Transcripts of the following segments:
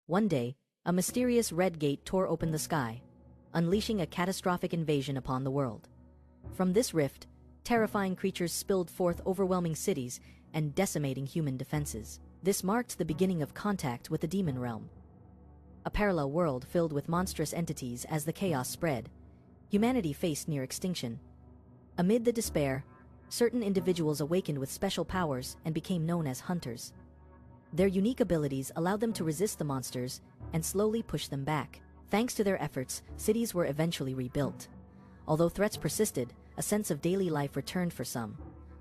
One day, a mysterious red gate tore open the sky, unleashing a catastrophic invasion upon the world. From this rift, terrifying creatures spilled forth, overwhelming cities and decimating human defenses. This marked the beginning of contact with the demon realm, a parallel world filled with monstrous entities. As the chaos spread, humanity faced near extinction. Amid the despair, certain individuals awakened with special powers and became known as hunters. Their unique abilities allowed them to resist the monsters and slowly push them back. Thanks to their efforts, cities were eventually rebuilt. Although threats persisted, a sense of daily life returned for some.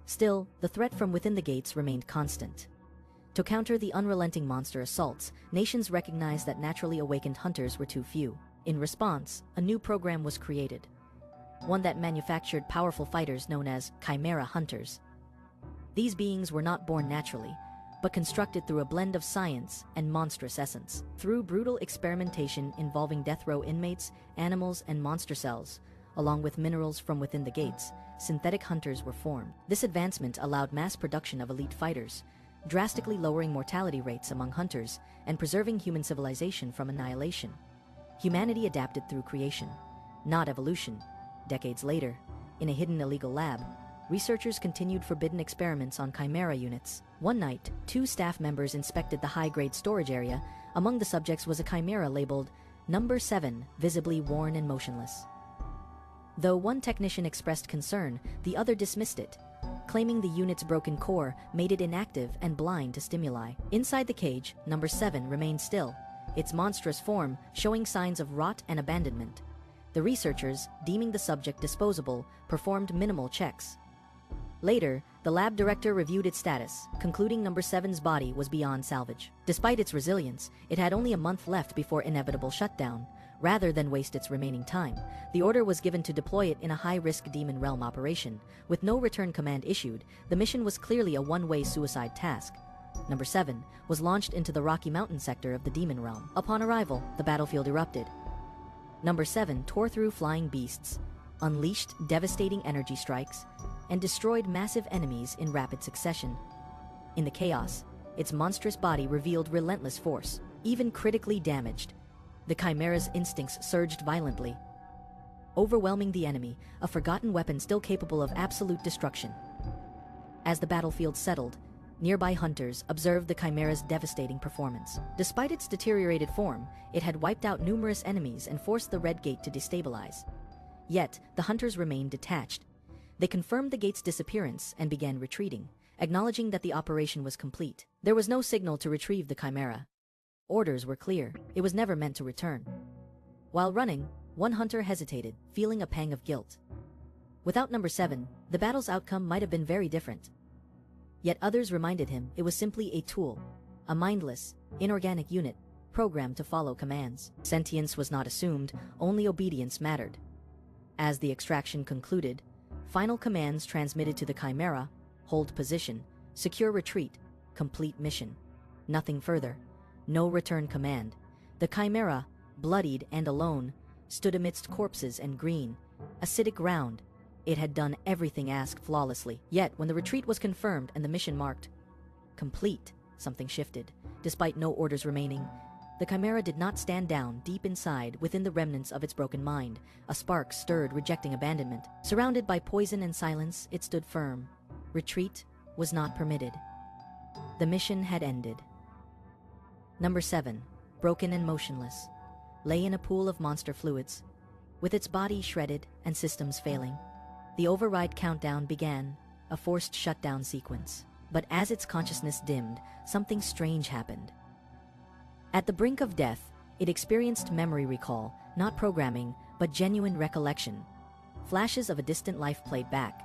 Still, the threat from within the gates remained constant. To counter the unrelenting monster assaults, nations recognized that naturally awakened hunters were too few. In response, a new program was created, one that manufactured powerful fighters known as Chimera hunters. These beings were not born naturally, but constructed through a blend of science and monstrous essence. Through brutal experimentation involving death row inmates, animals, and monster cells, along with minerals from within the gates, synthetic hunters were formed. This advancement allowed mass production of elite fighters, drastically lowering mortality rates among hunters and preserving human civilization from annihilation. Humanity adapted through creation, not evolution. Decades later, in a hidden illegal lab, researchers continued forbidden experiments on Chimera units. One night, 2 staff members inspected the high-grade storage area. Among the subjects was a Chimera labeled Number 7, visibly worn and motionless. Though one technician expressed concern, the other dismissed it, claiming the unit's broken core made it inactive and blind to stimuli. Inside the cage, Number 7 remained still, its monstrous form showing signs of rot and abandonment. The researchers, deeming the subject disposable, performed minimal checks. Later, the lab director reviewed its status, concluding Number 7's body was beyond salvage. Despite its resilience, it had only a month left before inevitable shutdown. Rather than waste its remaining time, the order was given to deploy it in a high-risk demon realm operation. With no return command issued, the mission was clearly a one-way suicide task. Number 7 was launched into the Rocky Mountain sector of the demon realm. Upon arrival, the battlefield erupted. Number 7 tore through flying beasts, unleashed devastating energy strikes, and destroyed massive enemies in rapid succession. In the chaos, its monstrous body revealed relentless force. Even critically damaged, the Chimera's instincts surged violently, overwhelming the enemy, a forgotten weapon still capable of absolute destruction. As the battlefield settled, nearby hunters observed the Chimera's devastating performance. Despite its deteriorated form, it had wiped out numerous enemies and forced the Red Gate to destabilize. Yet, the hunters remained detached. They confirmed the gate's disappearance and began retreating, acknowledging that the operation was complete. There was no signal to retrieve the Chimera. Orders were clear. It was never meant to return. While running, one hunter hesitated, feeling a pang of guilt. Without Number 7, the battle's outcome might have been very different. Yet others reminded him it was simply a tool, a mindless, inorganic unit, programmed to follow commands. Sentience was not assumed, only obedience mattered. As the extraction concluded, final commands transmitted to the Chimera: hold position, secure retreat, complete mission. Nothing further. No return command. The Chimera, bloodied and alone, stood amidst corpses and green, acidic ground. It had done everything asked flawlessly. Yet, when the retreat was confirmed and the mission marked complete, something shifted. Despite no orders remaining, the Chimera did not stand down. Deep inside, within the remnants of its broken mind, a spark stirred, rejecting abandonment. Surrounded by poison and silence, it stood firm. Retreat was not permitted. The mission had ended. Number 7, broken and motionless, lay in a pool of monster fluids, with its body shredded and systems failing. The override countdown began, a forced shutdown sequence. But as its consciousness dimmed, something strange happened. At the brink of death, it experienced memory recall, not programming, but genuine recollection. Flashes of a distant life played back,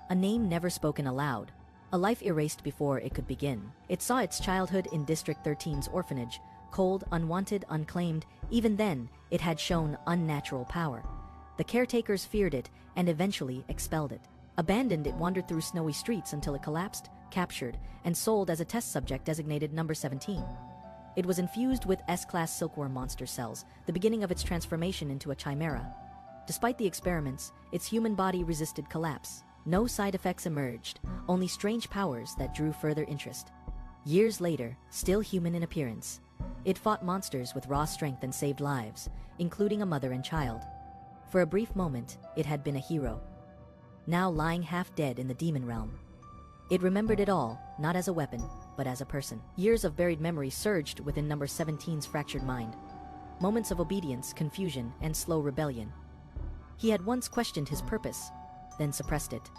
a name never spoken aloud, a life erased before it could begin. It saw its childhood in District 13's orphanage, cold, unwanted, unclaimed. Even then, it had shown unnatural power. The caretakers feared it and eventually expelled it. Abandoned, it wandered through snowy streets until it collapsed, captured, and sold as a test subject designated Number 17. It was infused with S-class silkworm monster cells, the beginning of its transformation into a chimera. Despite the experiments, its human body resisted collapse. No side effects emerged, only strange powers that drew further interest. Years later, still human in appearance, It fought monsters with raw strength and saved lives, including a mother and child. For a brief moment, it had been a hero. Now lying half dead in the demon realm. It remembered it all, not as a weapon, but as a person. Years of buried memory surged within number 17's fractured mind. Moments of obedience, confusion, and slow rebellion. He had once questioned his purpose, then suppressed it.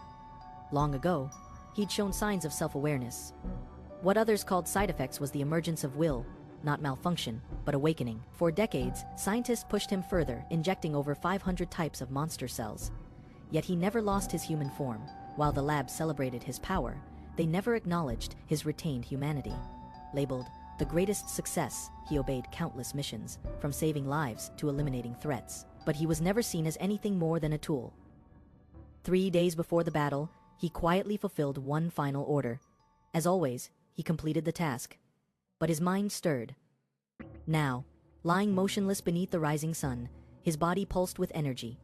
Long ago, he'd shown signs of self-awareness. What others called side effects was the emergence of will, not malfunction, but awakening. For decades, scientists pushed him further, injecting over 500 types of monster cells. Yet he never lost his human form. While the lab celebrated his power, they never acknowledged his retained humanity. Labeled the greatest success, he obeyed countless missions, from saving lives to eliminating threats. But he was never seen as anything more than a tool. 3 days before the battle, he quietly fulfilled one final order. As always, he completed the task. But his mind stirred. Now, lying motionless beneath the rising sun, his body pulsed with energy.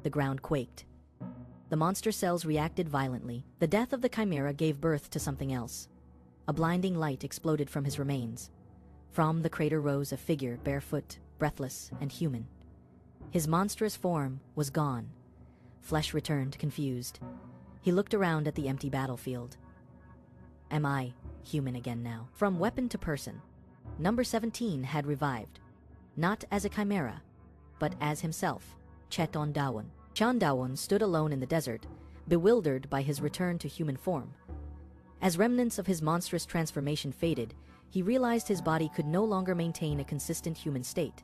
The ground quaked. The monster cells reacted violently. The death of the Chimera gave birth to something else. A blinding light exploded from his remains. From the crater rose a figure, barefoot, breathless, and human. His monstrous form was gone. Flesh returned, confused. He looked around at the empty battlefield. Am I human again now? From weapon to person, number 17 had revived. Not as a chimera, but as himself, Cheon Dawoon. Cheon Dawoon stood alone in the desert, bewildered by his return to human form. As remnants of his monstrous transformation faded, he realized his body could no longer maintain a consistent human state.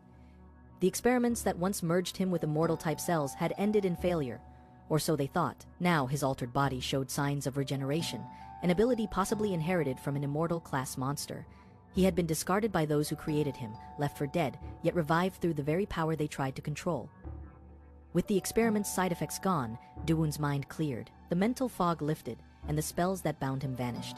The experiments that once merged him with immortal-type cells had ended in failure, or so they thought. Now his altered body showed signs of regeneration, an ability possibly inherited from an immortal-class monster. He had been discarded by those who created him, left for dead, yet revived through the very power they tried to control. With the experiment's side effects gone, Dawoon's mind cleared. The mental fog lifted, and the spells that bound him vanished.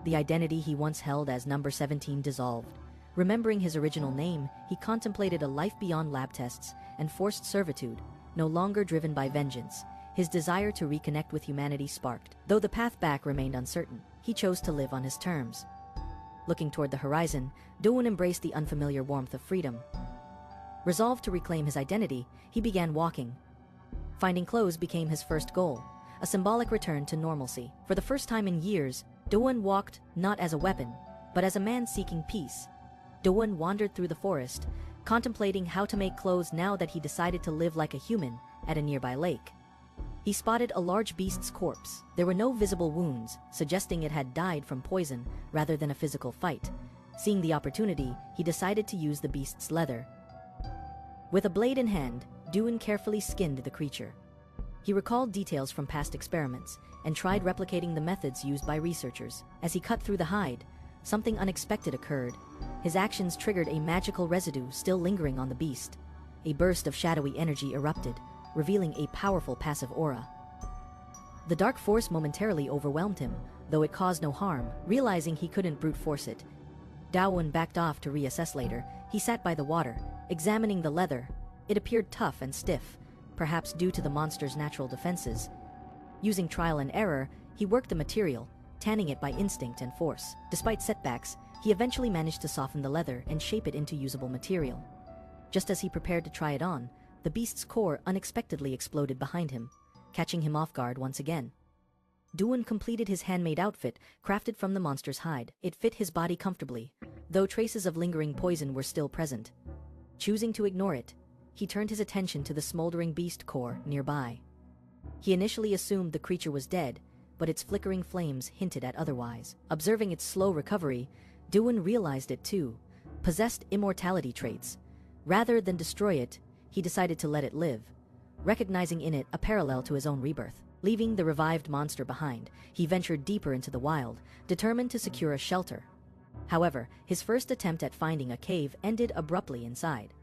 The identity he once held as number 17 dissolved. Remembering his original name, he contemplated a life beyond lab tests and forced servitude, no longer driven by vengeance. His desire to reconnect with humanity sparked. Though the path back remained uncertain, he chose to live on his terms. Looking toward the horizon, Dawoon embraced the unfamiliar warmth of freedom. Resolved to reclaim his identity, he began walking. Finding clothes became his first goal, a symbolic return to normalcy. For the first time in years, Dawoon walked not as a weapon, but as a man seeking peace. Dawoon wandered through the forest, contemplating how to make clothes now that he decided to live like a human at a nearby lake. He spotted a large beast's corpse. There were no visible wounds, suggesting it had died from poison rather than a physical fight. Seeing the opportunity, he decided to use the beast's leather. With a blade in hand, Dawoon carefully skinned the creature. He recalled details from past experiments and tried replicating the methods used by researchers. As he cut through the hide, something unexpected occurred. His actions triggered a magical residue still lingering on the beast. A burst of shadowy energy erupted, revealing a powerful passive aura. The dark force momentarily overwhelmed him, though it caused no harm. Realizing he couldn't brute force it, Dawoon backed off to reassess later. He sat by the water, examining the leather. It appeared tough and stiff, perhaps due to the monster's natural defenses. Using trial and error, he worked the material, tanning it by instinct and force. Despite setbacks, he eventually managed to soften the leather and shape it into usable material. Just as he prepared to try it on, the beast's core unexpectedly exploded behind him, catching him off guard once again. Dawoon completed his handmade outfit, crafted from the monster's hide. It fit his body comfortably, though traces of lingering poison were still present. Choosing to ignore it, he turned his attention to the smoldering beast core nearby. He initially assumed the creature was dead, but its flickering flames hinted at otherwise. Observing its slow recovery, Dawoon realized it too possessed immortality traits. Rather than destroy it, he decided to let it live, recognizing in it a parallel to his own rebirth. Leaving the revived monster behind, he ventured deeper into the wild, determined to secure a shelter. However, his first attempt at finding a cave ended abruptly inside.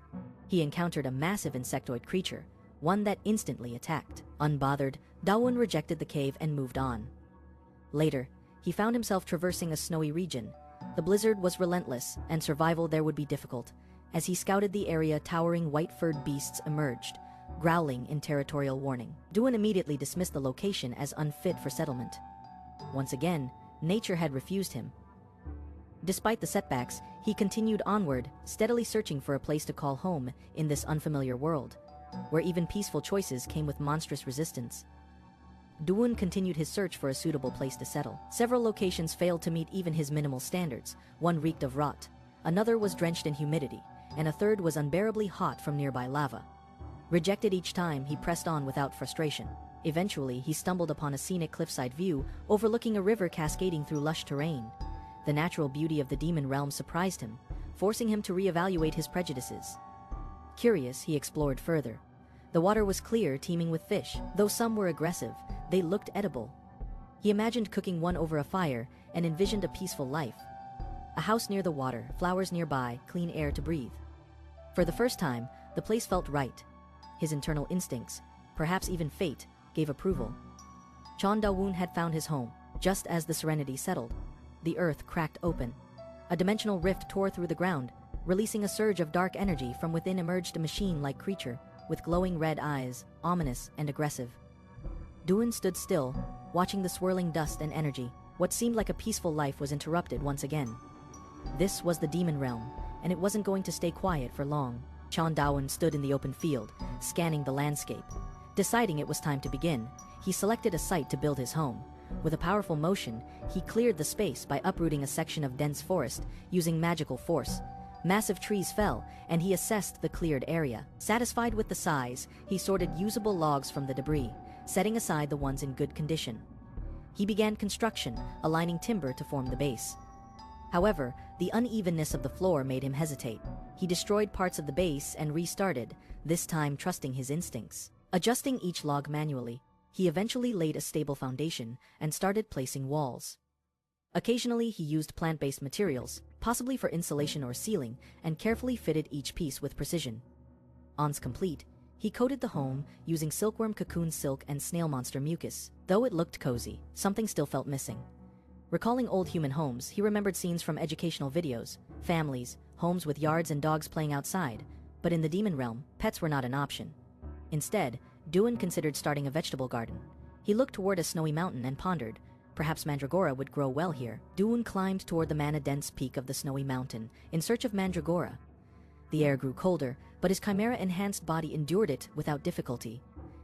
He encountered a massive insectoid creature, one that instantly attacked. Unbothered, Dawoon rejected the cave and moved on. Later, he found himself traversing a snowy region. The blizzard was relentless, and survival there would be difficult. As he scouted the area, towering white-furred beasts emerged, growling in territorial warning. Dawoon immediately dismissed the location as unfit for settlement. Once again, nature had refused him. Despite the setbacks, he continued onward, steadily searching for a place to call home in this unfamiliar world, where even peaceful choices came with monstrous resistance. Dawoon continued his search for a suitable place to settle. Several locations failed to meet even his minimal standards. One reeked of rot, another was drenched in humidity, and a third was unbearably hot from nearby lava. Rejected each time, he pressed on without frustration. Eventually, he stumbled upon a scenic cliffside view overlooking a river cascading through lush terrain. The natural beauty of the demon realm surprised him, forcing him to reevaluate his prejudices. Curious, he explored further. The water was clear, teeming with fish. Though some were aggressive, they looked edible. He imagined cooking one over a fire and envisioned a peaceful life. A house near the water, flowers nearby, clean air to breathe. For the first time, the place felt right. His internal instincts, perhaps even fate, gave approval. Cheon Dawoon had found his home. Just as the serenity settled, the earth cracked open. A dimensional rift tore through the ground, releasing a surge of dark energy. From within emerged a machine-like creature, with glowing red eyes, ominous and aggressive. Dawoon stood still, watching the swirling dust and energy. What seemed like a peaceful life was interrupted once again. This was the demon realm, and it wasn't going to stay quiet for long. Cheon Dawoon stood in the open field, scanning the landscape. Deciding it was time to begin, he selected a site to build his home. With a powerful motion, he cleared the space by uprooting a section of dense forest using magical force. Massive trees fell, and he assessed the cleared area. Satisfied with the size, he sorted usable logs from the debris, setting aside the ones in good condition. He began construction, aligning timber to form the base. However, the unevenness of the floor made him hesitate. He destroyed parts of the base and restarted, this time trusting his instincts. Adjusting each log manually, he eventually laid a stable foundation and started placing walls. Occasionally, he used plant-based materials, possibly for insulation or sealing, and carefully fitted each piece with precision. Once complete, he coated the home using silkworm cocoon silk and snail monster mucus. Though it looked cozy, something still felt missing. Recalling old human homes, he remembered scenes from educational videos, families, homes with yards and dogs playing outside. But in the demon realm, pets were not an option. Instead, Dawoon considered starting a vegetable garden. He looked toward a snowy mountain and pondered, perhaps mandragora would grow well here. Dawoon climbed toward the mana-dense peak of the snowy mountain, in search of mandragora. The air grew colder, but his chimera-enhanced body endured it without difficulty.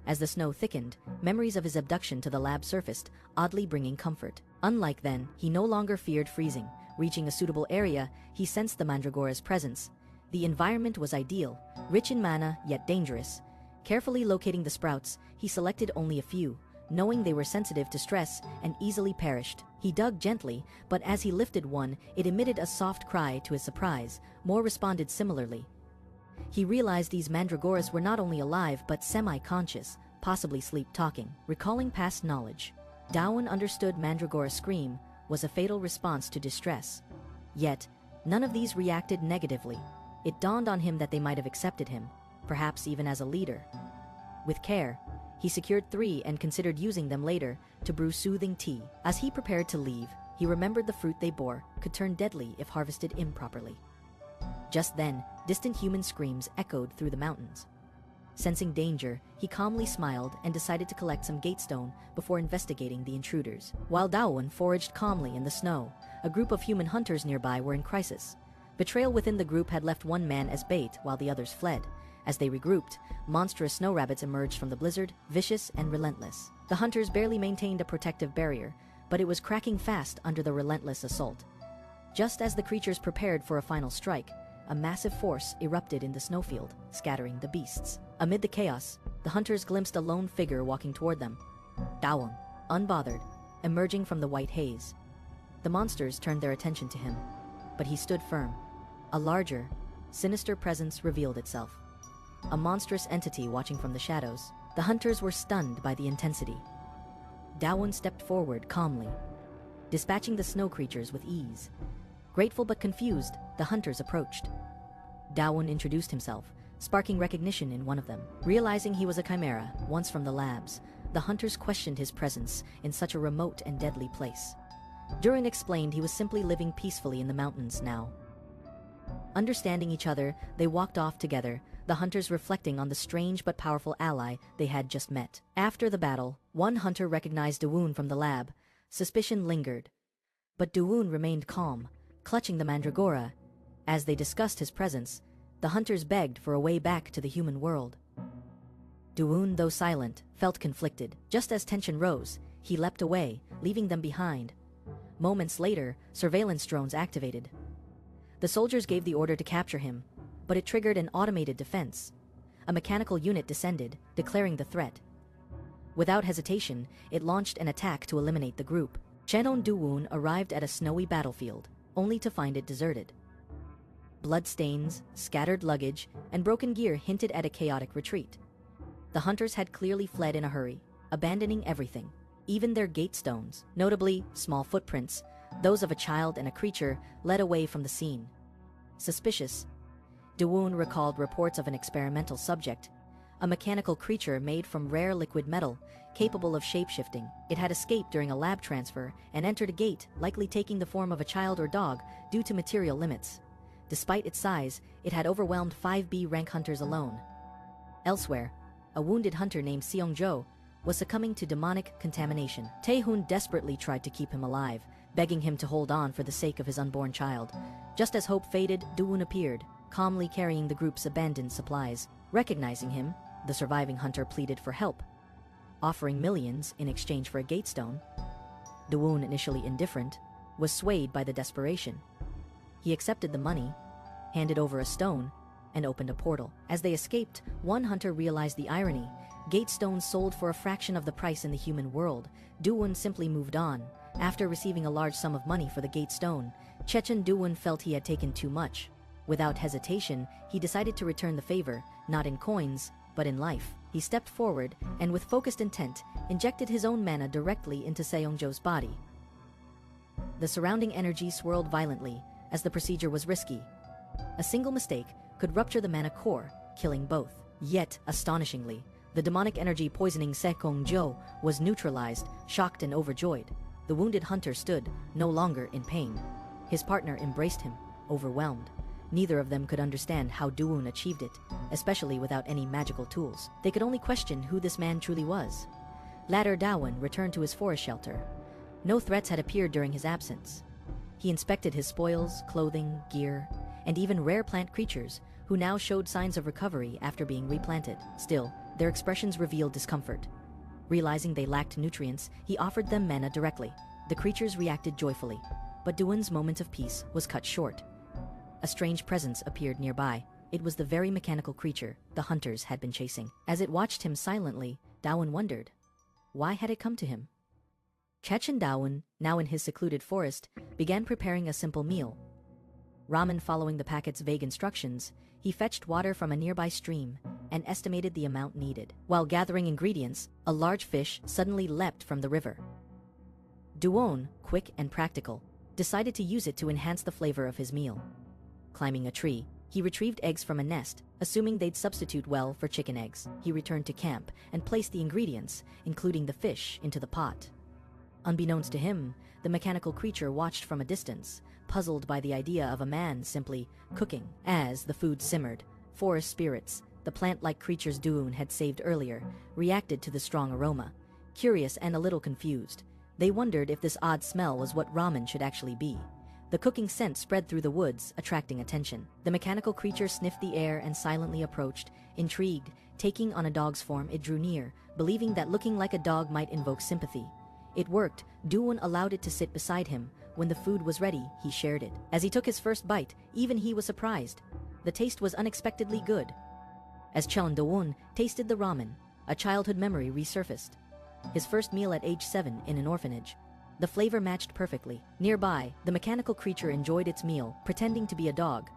As the snow thickened, memories of his abduction to the lab surfaced, oddly bringing comfort. Unlike then, he no longer feared freezing. Reaching a suitable area, he sensed the mandragora's presence. The environment was ideal, rich in mana, yet dangerous. Carefully locating the sprouts, he selected only a few, knowing they were sensitive to stress and easily perished. He dug gently, but as he lifted one, it emitted a soft cry. To his surprise, more responded similarly. He realized these mandragoras were not only alive but semi-conscious, possibly sleep-talking. Recalling past knowledge, Dawoon understood mandragora's scream was a fatal response to distress. Yet, none of these reacted negatively. It dawned on him that they might have accepted him, perhaps even as a leader. With care, he secured 3 and considered using them later to brew soothing tea. As he prepared to leave, he remembered the fruit they bore could turn deadly if harvested improperly. Just then, distant human screams echoed through the mountains. Sensing danger, he calmly smiled and decided to collect some gatestone before investigating the intruders. While Dawoon foraged calmly in the snow, a group of human hunters nearby were in crisis. Betrayal within the group had left one man as bait while the others fled. As they regrouped, monstrous snow rabbits emerged from the blizzard, vicious and relentless. The hunters barely maintained a protective barrier, but it was cracking fast under the relentless assault. Just as the creatures prepared for a final strike, a massive force erupted in the snowfield, scattering the beasts. Amid the chaos, the hunters glimpsed a lone figure walking toward them. Dawoon, unbothered, emerging from the white haze. The monsters turned their attention to him, but he stood firm. A larger, sinister presence revealed itself. A monstrous entity watching from the shadows. The hunters were stunned by the intensity. Dawoon stepped forward calmly, dispatching the snow creatures with ease. Grateful but confused, the hunters approached. Dawoon introduced himself, sparking recognition in one of them. Realizing he was a chimera, once from the labs, the hunters questioned his presence in such a remote and deadly place. Dawoon explained he was simply living peacefully in the mountains now. Understanding each other, they walked off together, the hunters reflecting on the strange but powerful ally they had just met. After the battle, one hunter recognized Dawoon from the lab. Suspicion lingered. But Dawoon remained calm, clutching the mandragora. As they discussed his presence, the hunters begged for a way back to the human world. Dawoon, though silent, felt conflicted. Just as tension rose, he leapt away, leaving them behind. Moments later, surveillance drones activated. The soldiers gave the order to capture him, but it triggered an automated defense. A mechanical unit descended, declaring the threat. Without hesitation, it launched an attack to eliminate the group. Cheon Dawoon arrived at a snowy battlefield, only to find it deserted. Bloodstains, scattered luggage, and broken gear hinted at a chaotic retreat. The hunters had clearly fled in a hurry, abandoning everything, even their gate stones. Notably, small footprints, those of a child and a creature, led away from the scene. Suspicious, Dawoon recalled reports of an experimental subject, a mechanical creature made from rare liquid metal, capable of shapeshifting. It had escaped during a lab transfer and entered a gate, likely taking the form of a child or dog due to material limits. Despite its size, it had overwhelmed 5B rank hunters alone. Elsewhere, a wounded hunter named Seong-jo was succumbing to demonic contamination. Tae-hoon desperately tried to keep him alive, begging him to hold on for the sake of his unborn child. Just as hope faded, Dawoon appeared, calmly carrying the group's abandoned supplies. Recognizing him, the surviving hunter pleaded for help, offering millions in exchange for a gatestone. Dawoon, initially indifferent, was swayed by the desperation. He accepted the money, handed over a stone, and opened a portal. As they escaped, one hunter realized the irony. Gatestones sold for a fraction of the price in the human world. Dawoon simply moved on. After receiving a large sum of money for the gatestone, Cheon Dawoon felt he had taken too much. Without hesitation, he decided to return the favor, not in coins, but in life. He stepped forward, and with focused intent, injected his own mana directly into Seong-jo's body. The surrounding energy swirled violently, as the procedure was risky. A single mistake could rupture the mana core, killing both. Yet, astonishingly, the demonic energy poisoning Seong-jo was neutralized, shocked and overjoyed. The wounded hunter stood, no longer in pain. His partner embraced him, overwhelmed. Neither of them could understand how Dawoon achieved it, especially without any magical tools. They could only question who this man truly was. Later, Dawoon returned to his forest shelter. No threats had appeared during his absence. He inspected his spoils, clothing, gear, and even rare plant creatures, who now showed signs of recovery after being replanted. Still, their expressions revealed discomfort. Realizing they lacked nutrients, he offered them mana directly. The creatures reacted joyfully, but Dawoon's moment of peace was cut short. A strange presence appeared nearby. It was the very mechanical creature the hunters had been chasing. As it watched him silently, Dawoon wondered, why had it come to him? Cheon Dawoon, now in his secluded forest, began preparing a simple meal. Ramen. Following the packet's vague instructions, he fetched water from a nearby stream and estimated the amount needed. While gathering ingredients, a large fish suddenly leapt from the river. Dawoon, quick and practical, decided to use it to enhance the flavor of his meal. Climbing a tree, he retrieved eggs from a nest, assuming they'd substitute well for chicken eggs. He returned to camp and placed the ingredients, including the fish, into the pot. Unbeknownst to him, the mechanical creature watched from a distance, puzzled by the idea of a man simply cooking. As the food simmered, forest spirits, the plant-like creatures Dawoon had saved earlier, reacted to the strong aroma. Curious and a little confused, they wondered if this odd smell was what ramen should actually be. The cooking scent spread through the woods, attracting attention. The mechanical creature sniffed the air and silently approached. Intrigued, taking on a dog's form, it drew near, believing that looking like a dog might invoke sympathy. It worked. Dawoon allowed it to sit beside him. When the food was ready, he shared it. As he took his first bite, even he was surprised. The taste was unexpectedly good. As Cheon Dawoon tasted the ramen, a childhood memory resurfaced. His first meal at age 7 in an orphanage. The flavor matched perfectly. Nearby, the mechanical creature enjoyed its meal, pretending to be a dog.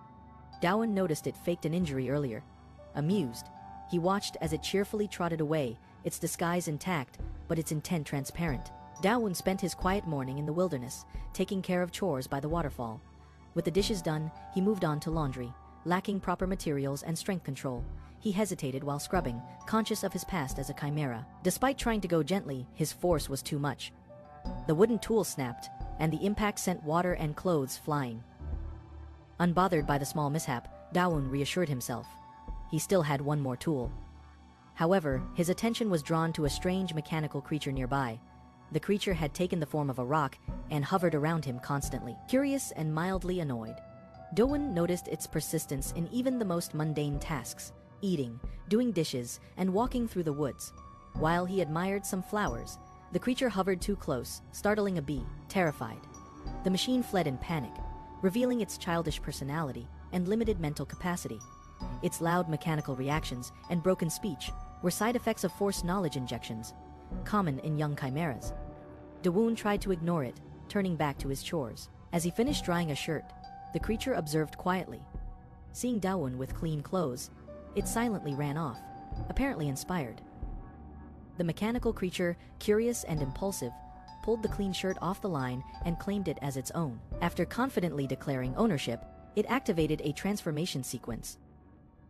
Dawoon noticed it faked an injury earlier. Amused, he watched as it cheerfully trotted away, its disguise intact, but its intent transparent. Dawoon spent his quiet morning in the wilderness, taking care of chores by the waterfall. With the dishes done, he moved on to laundry. Lacking proper materials and strength control, he hesitated while scrubbing, conscious of his past as a chimera. Despite trying to go gently, his force was too much. The wooden tool snapped, and the impact sent water and clothes flying. Unbothered by the small mishap, Dawoon reassured himself. He still had one more tool. However, his attention was drawn to a strange mechanical creature nearby. The creature had taken the form of a rock and hovered around him constantly. Curious and mildly annoyed, Dawoon noticed its persistence in even the most mundane tasks: eating, doing dishes, and walking through the woods. While he admired some flowers, the creature hovered too close, startling a bee. Terrified, the machine fled in panic, revealing its childish personality and limited mental capacity. Its loud mechanical reactions and broken speech were side effects of forced knowledge injections, common in young chimeras. Dawoon tried to ignore it, turning back to his chores. As he finished drying a shirt, the creature observed quietly. Seeing Dawoon with clean clothes, it silently ran off, apparently inspired. The mechanical creature, curious and impulsive, pulled the clean shirt off the line and claimed it as its own. After confidently declaring ownership, it activated a transformation sequence.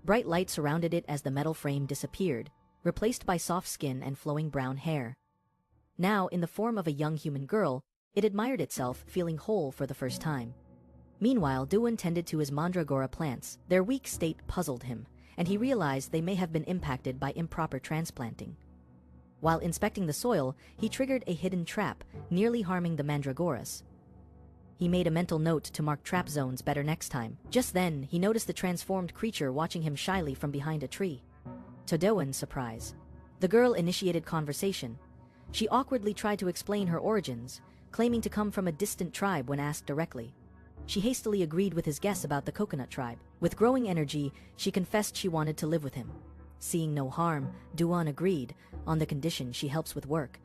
Bright light surrounded it as the metal frame disappeared, replaced by soft skin and flowing brown hair. Now, in the form of a young human girl, it admired itself, feeling whole for the first time. Meanwhile, Dawoon tended to his mandragora plants. Their weak state puzzled him, and he realized they may have been impacted by improper transplanting. While inspecting the soil, he triggered a hidden trap, nearly harming the mandragoras. He made a mental note to mark trap zones better next time. Just then, he noticed the transformed creature watching him shyly from behind a tree. To Dawoon's surprise, the girl initiated conversation. She awkwardly tried to explain her origins, claiming to come from a distant tribe when asked directly. She hastily agreed with his guess about the coconut tribe. With growing energy, she confessed she wanted to live with him. Seeing no harm, Dawoon agreed, on the condition she helps with work.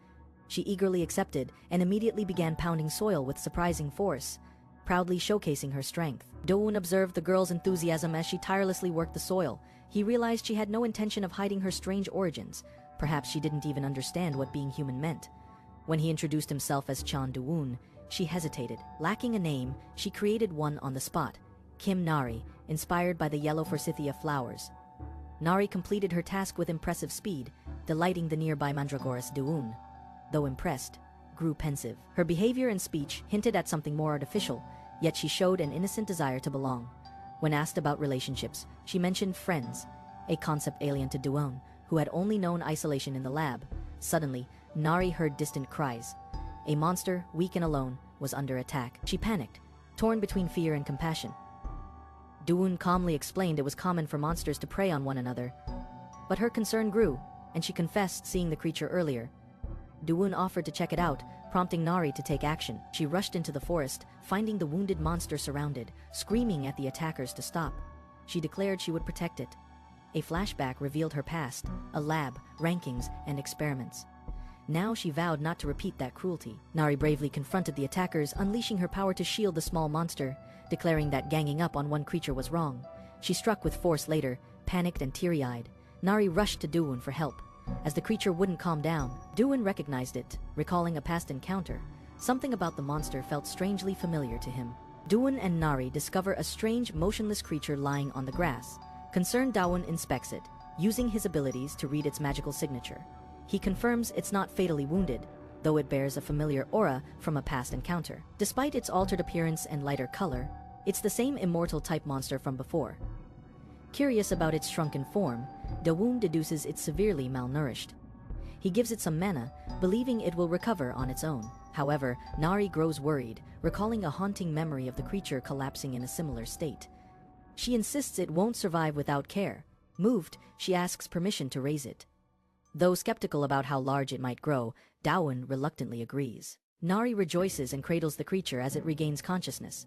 She eagerly accepted and immediately began pounding soil with surprising force, proudly showcasing her strength. Dawoon observed the girl's enthusiasm as she tirelessly worked the soil. He realized she had no intention of hiding her strange origins. Perhaps she didn't even understand what being human meant. When he introduced himself as Cheon Dawoon, she hesitated. Lacking a name, she created one on the spot: Kim Nari, inspired by the yellow forsythia flowers. Nari completed her task with impressive speed, delighting the nearby mandragoras. Dawoon, though impressed, grew pensive. Her behavior and speech hinted at something more artificial, yet she showed an innocent desire to belong. When asked about relationships, she mentioned friends, a concept alien to Dawoon, who had only known isolation in the lab. Suddenly, Nari heard distant cries. A monster, weak and alone, was under attack. She panicked, torn between fear and compassion. Dawoon calmly explained it was common for monsters to prey on one another. But her concern grew, and she confessed seeing the creature earlier. Dawoon offered to check it out, prompting Nari to take action. She rushed into the forest, finding the wounded monster surrounded, screaming at the attackers to stop. She declared she would protect it. A flashback revealed her past, a lab, rankings, and experiments. Now she vowed not to repeat that cruelty. Nari bravely confronted the attackers, unleashing her power to shield the small monster, declaring that ganging up on one creature was wrong. She struck with force later, panicked and teary-eyed. Nari rushed to Dawoon for help. As the creature wouldn't calm down, Dawoon recognized it, recalling a past encounter. Something about the monster felt strangely familiar to him. Dawoon and Nari discover a strange, motionless creature lying on the grass. Concerned, Dawoon inspects it, using his abilities to read its magical signature. He confirms it's not fatally wounded, though it bears a familiar aura from a past encounter. Despite its altered appearance and lighter color, it's the same immortal-type monster from before. Curious about its shrunken form, Dawoon deduces it's severely malnourished. He gives it some mana, believing it will recover on its own. However, Nari grows worried, recalling a haunting memory of the creature collapsing in a similar state. She insists it won't survive without care. Moved, she asks permission to raise it. Though skeptical about how large it might grow, Dawoon reluctantly agrees. Nari rejoices and cradles the creature as it regains consciousness.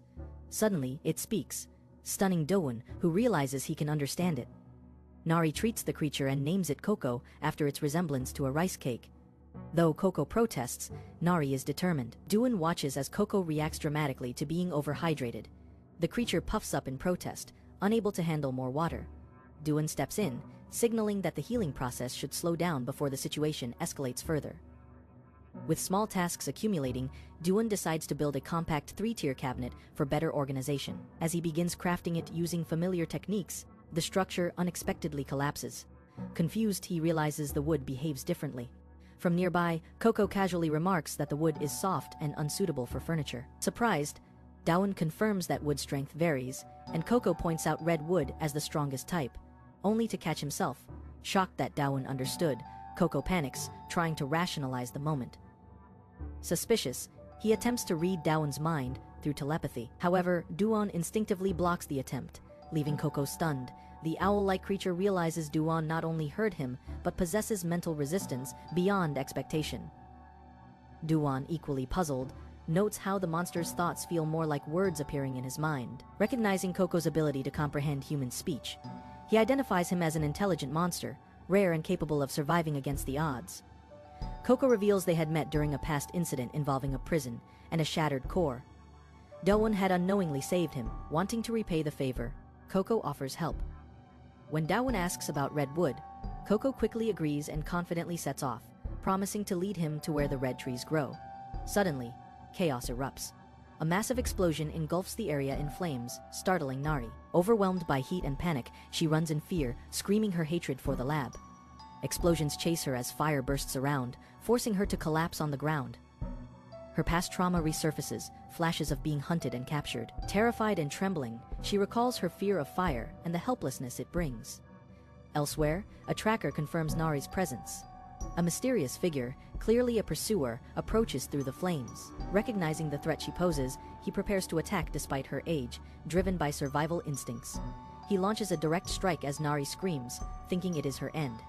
Suddenly, it speaks, stunning Dawoon, who realizes he can understand it. Nari treats the creature and names it Coco after its resemblance to a rice cake. Though Coco protests, Nari is determined. Dawoon watches as Coco reacts dramatically to being overhydrated. The creature puffs up in protest, unable to handle more water. Dawoon steps in, signaling that the healing process should slow down before the situation escalates further. With small tasks accumulating, Dawoon decides to build a compact 3-tier cabinet for better organization. As he begins crafting it using familiar techniques, the structure unexpectedly collapses. Confused, he realizes the wood behaves differently. From nearby, Coco casually remarks that the wood is soft and unsuitable for furniture. Surprised, Dawoon confirms that wood strength varies, and Coco points out red wood as the strongest type, only to catch himself. Shocked that Dawoon understood, Coco panics, trying to rationalize the moment. Suspicious, he attempts to read Dawoon's mind through telepathy. However, Dawoon instinctively blocks the attempt, leaving Coco stunned. The owl-like creature realizes Dawoon not only heard him, but possesses mental resistance beyond expectation. Dawoon, equally puzzled, notes how the monster's thoughts feel more like words appearing in his mind. Recognizing Coco's ability to comprehend human speech, he identifies him as an intelligent monster, rare and capable of surviving against the odds. Coco reveals they had met during a past incident involving a prison and a shattered core. Dawoon had unknowingly saved him. Wanting to repay the favor, Coco offers help. When Dawoon asks about red wood, Coco quickly agrees and confidently sets off, promising to lead him to where the red trees grow. Suddenly, chaos erupts. A massive explosion engulfs the area in flames, startling Nari. Overwhelmed by heat and panic, she runs in fear, screaming her hatred for the lab. Explosions chase her as fire bursts around, forcing her to collapse on the ground. Her past trauma resurfaces, flashes of being hunted and captured. Terrified and trembling, she recalls her fear of fire and the helplessness it brings. Elsewhere, a tracker confirms Nari's presence. A mysterious figure, clearly a pursuer, approaches through the flames. Recognizing the threat she poses, he prepares to attack despite her age, driven by survival instincts. He launches a direct strike as Nari screams, thinking it is her end.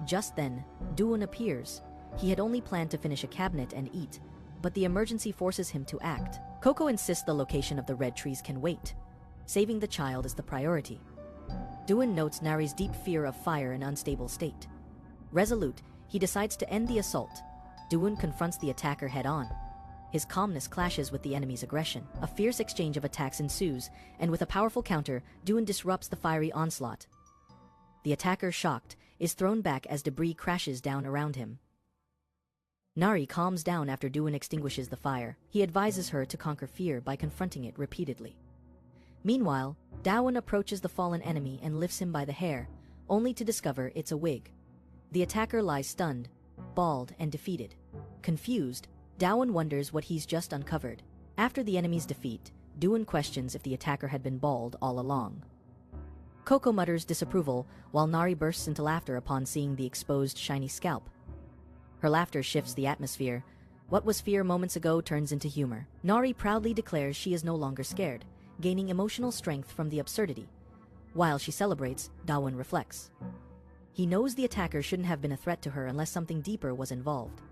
Just then, Dawoon appears. He had only planned to finish a cabinet and eat, but the emergency forces him to act. Coco insists the location of the red trees can wait. Saving the child is the priority. Dawoon notes Nari's deep fear of fire and unstable state. Resolute, he decides to end the assault. Dawoon confronts the attacker head-on. His calmness clashes with the enemy's aggression. A fierce exchange of attacks ensues, and with a powerful counter, Dawoon disrupts the fiery onslaught. The attacker, shocked, is thrown back as debris crashes down around him. Nari calms down after Dawoon extinguishes the fire. He advises her to conquer fear by confronting it repeatedly. Meanwhile, Dawoon approaches the fallen enemy and lifts him by the hair, only to discover it's a wig. The attacker lies stunned, bald, and defeated. Confused, Dawoon wonders what he's just uncovered. After the enemy's defeat, Dawoon questions if the attacker had been bald all along. Coco mutters disapproval, while Nari bursts into laughter upon seeing the exposed shiny scalp. Her laughter shifts the atmosphere. What was fear moments ago turns into humor. Nari proudly declares she is no longer scared, gaining emotional strength from the absurdity. While she celebrates, Dawoon reflects. He knows the attacker shouldn't have been a threat to her unless something deeper was involved.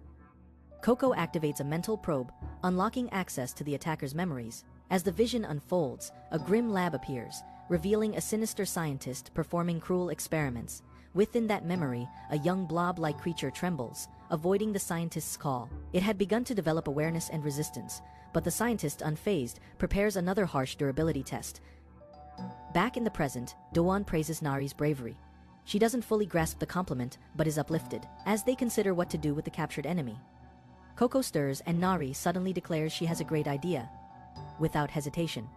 Coco activates a mental probe, unlocking access to the attacker's memories. As the vision unfolds, a grim lab appears, revealing a sinister scientist performing cruel experiments. Within that memory, a young blob-like creature trembles, avoiding the scientist's call. It had begun to develop awareness and resistance, but the scientist, unfazed, prepares another harsh durability test. Back in the present, Dawoon praises Nari's bravery. She doesn't fully grasp the compliment, but is uplifted, as they consider what to do with the captured enemy. Coco stirs and Nari suddenly declares she has a great idea. Without hesitation,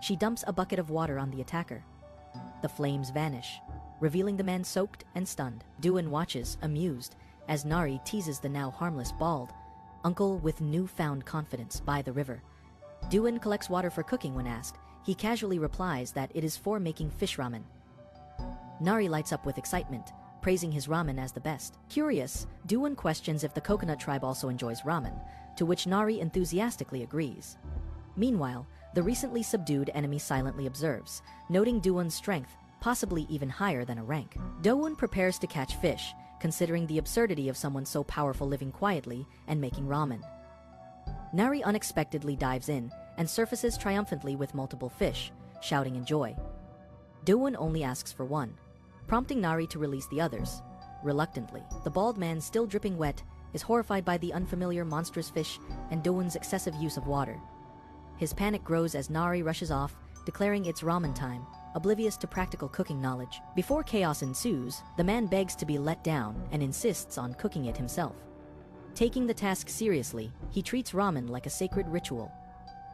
she dumps a bucket of water on the attacker. The flames vanish, revealing the man soaked and stunned. Dawoon watches, amused, as Nari teases the now harmless bald uncle with newfound confidence by the river. Dawoon collects water for cooking when asked. He casually replies that it is for making fish ramen. Nari lights up with excitement, praising his ramen as the best. Curious, Dawoon questions if the coconut tribe also enjoys ramen, to which Nari enthusiastically agrees. Meanwhile, the recently subdued enemy silently observes, noting Dawoon's strength, possibly even higher than a rank. Dawoon prepares to catch fish, considering the absurdity of someone so powerful living quietly and making ramen. Nari unexpectedly dives in and surfaces triumphantly with multiple fish, shouting in joy. Dawoon only asks for one, prompting Nari to release the others. Reluctantly, the bald man, still dripping wet, is horrified by the unfamiliar monstrous fish and Dawoon's excessive use of water. His panic grows as Nari rushes off, declaring it's ramen time, oblivious to practical cooking knowledge. Before chaos ensues, the man begs to be let down and insists on cooking it himself. Taking the task seriously, he treats ramen like a sacred ritual.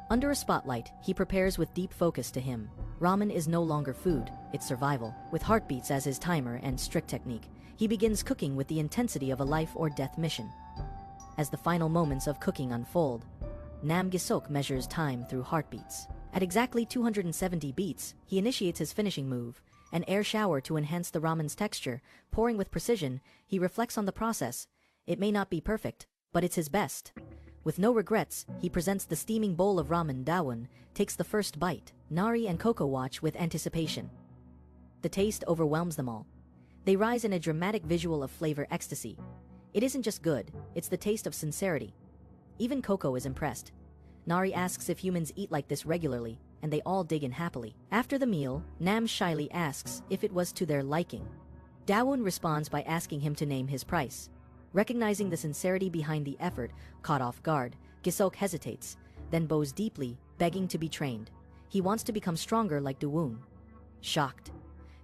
Under a spotlight, he prepares with deep focus to him. Ramen is no longer food, it's survival. With heartbeats as his timer and strict technique, he begins cooking with the intensity of a life or death mission. As the final moments of cooking unfold, Nam Gisok measures time through heartbeats. At exactly 270 beats, he initiates his finishing move, an air shower to enhance the ramen's texture. Pouring with precision, he reflects on the process. It may not be perfect, but it's his best. With no regrets, he presents the steaming bowl of ramen. Dawoon takes the first bite. Nari and Coco watch with anticipation. The taste overwhelms them all. They rise in a dramatic visual of flavor ecstasy. It isn't just good, it's the taste of sincerity. Even Coco is impressed. Nari asks if humans eat like this regularly, and they all dig in happily. After the meal, Nam shyly asks if it was to their liking. Dawoon responds by asking him to name his price. Recognizing the sincerity behind the effort, caught off guard, Gisok hesitates, then bows deeply, begging to be trained. He wants to become stronger like Dawoon. Shocked,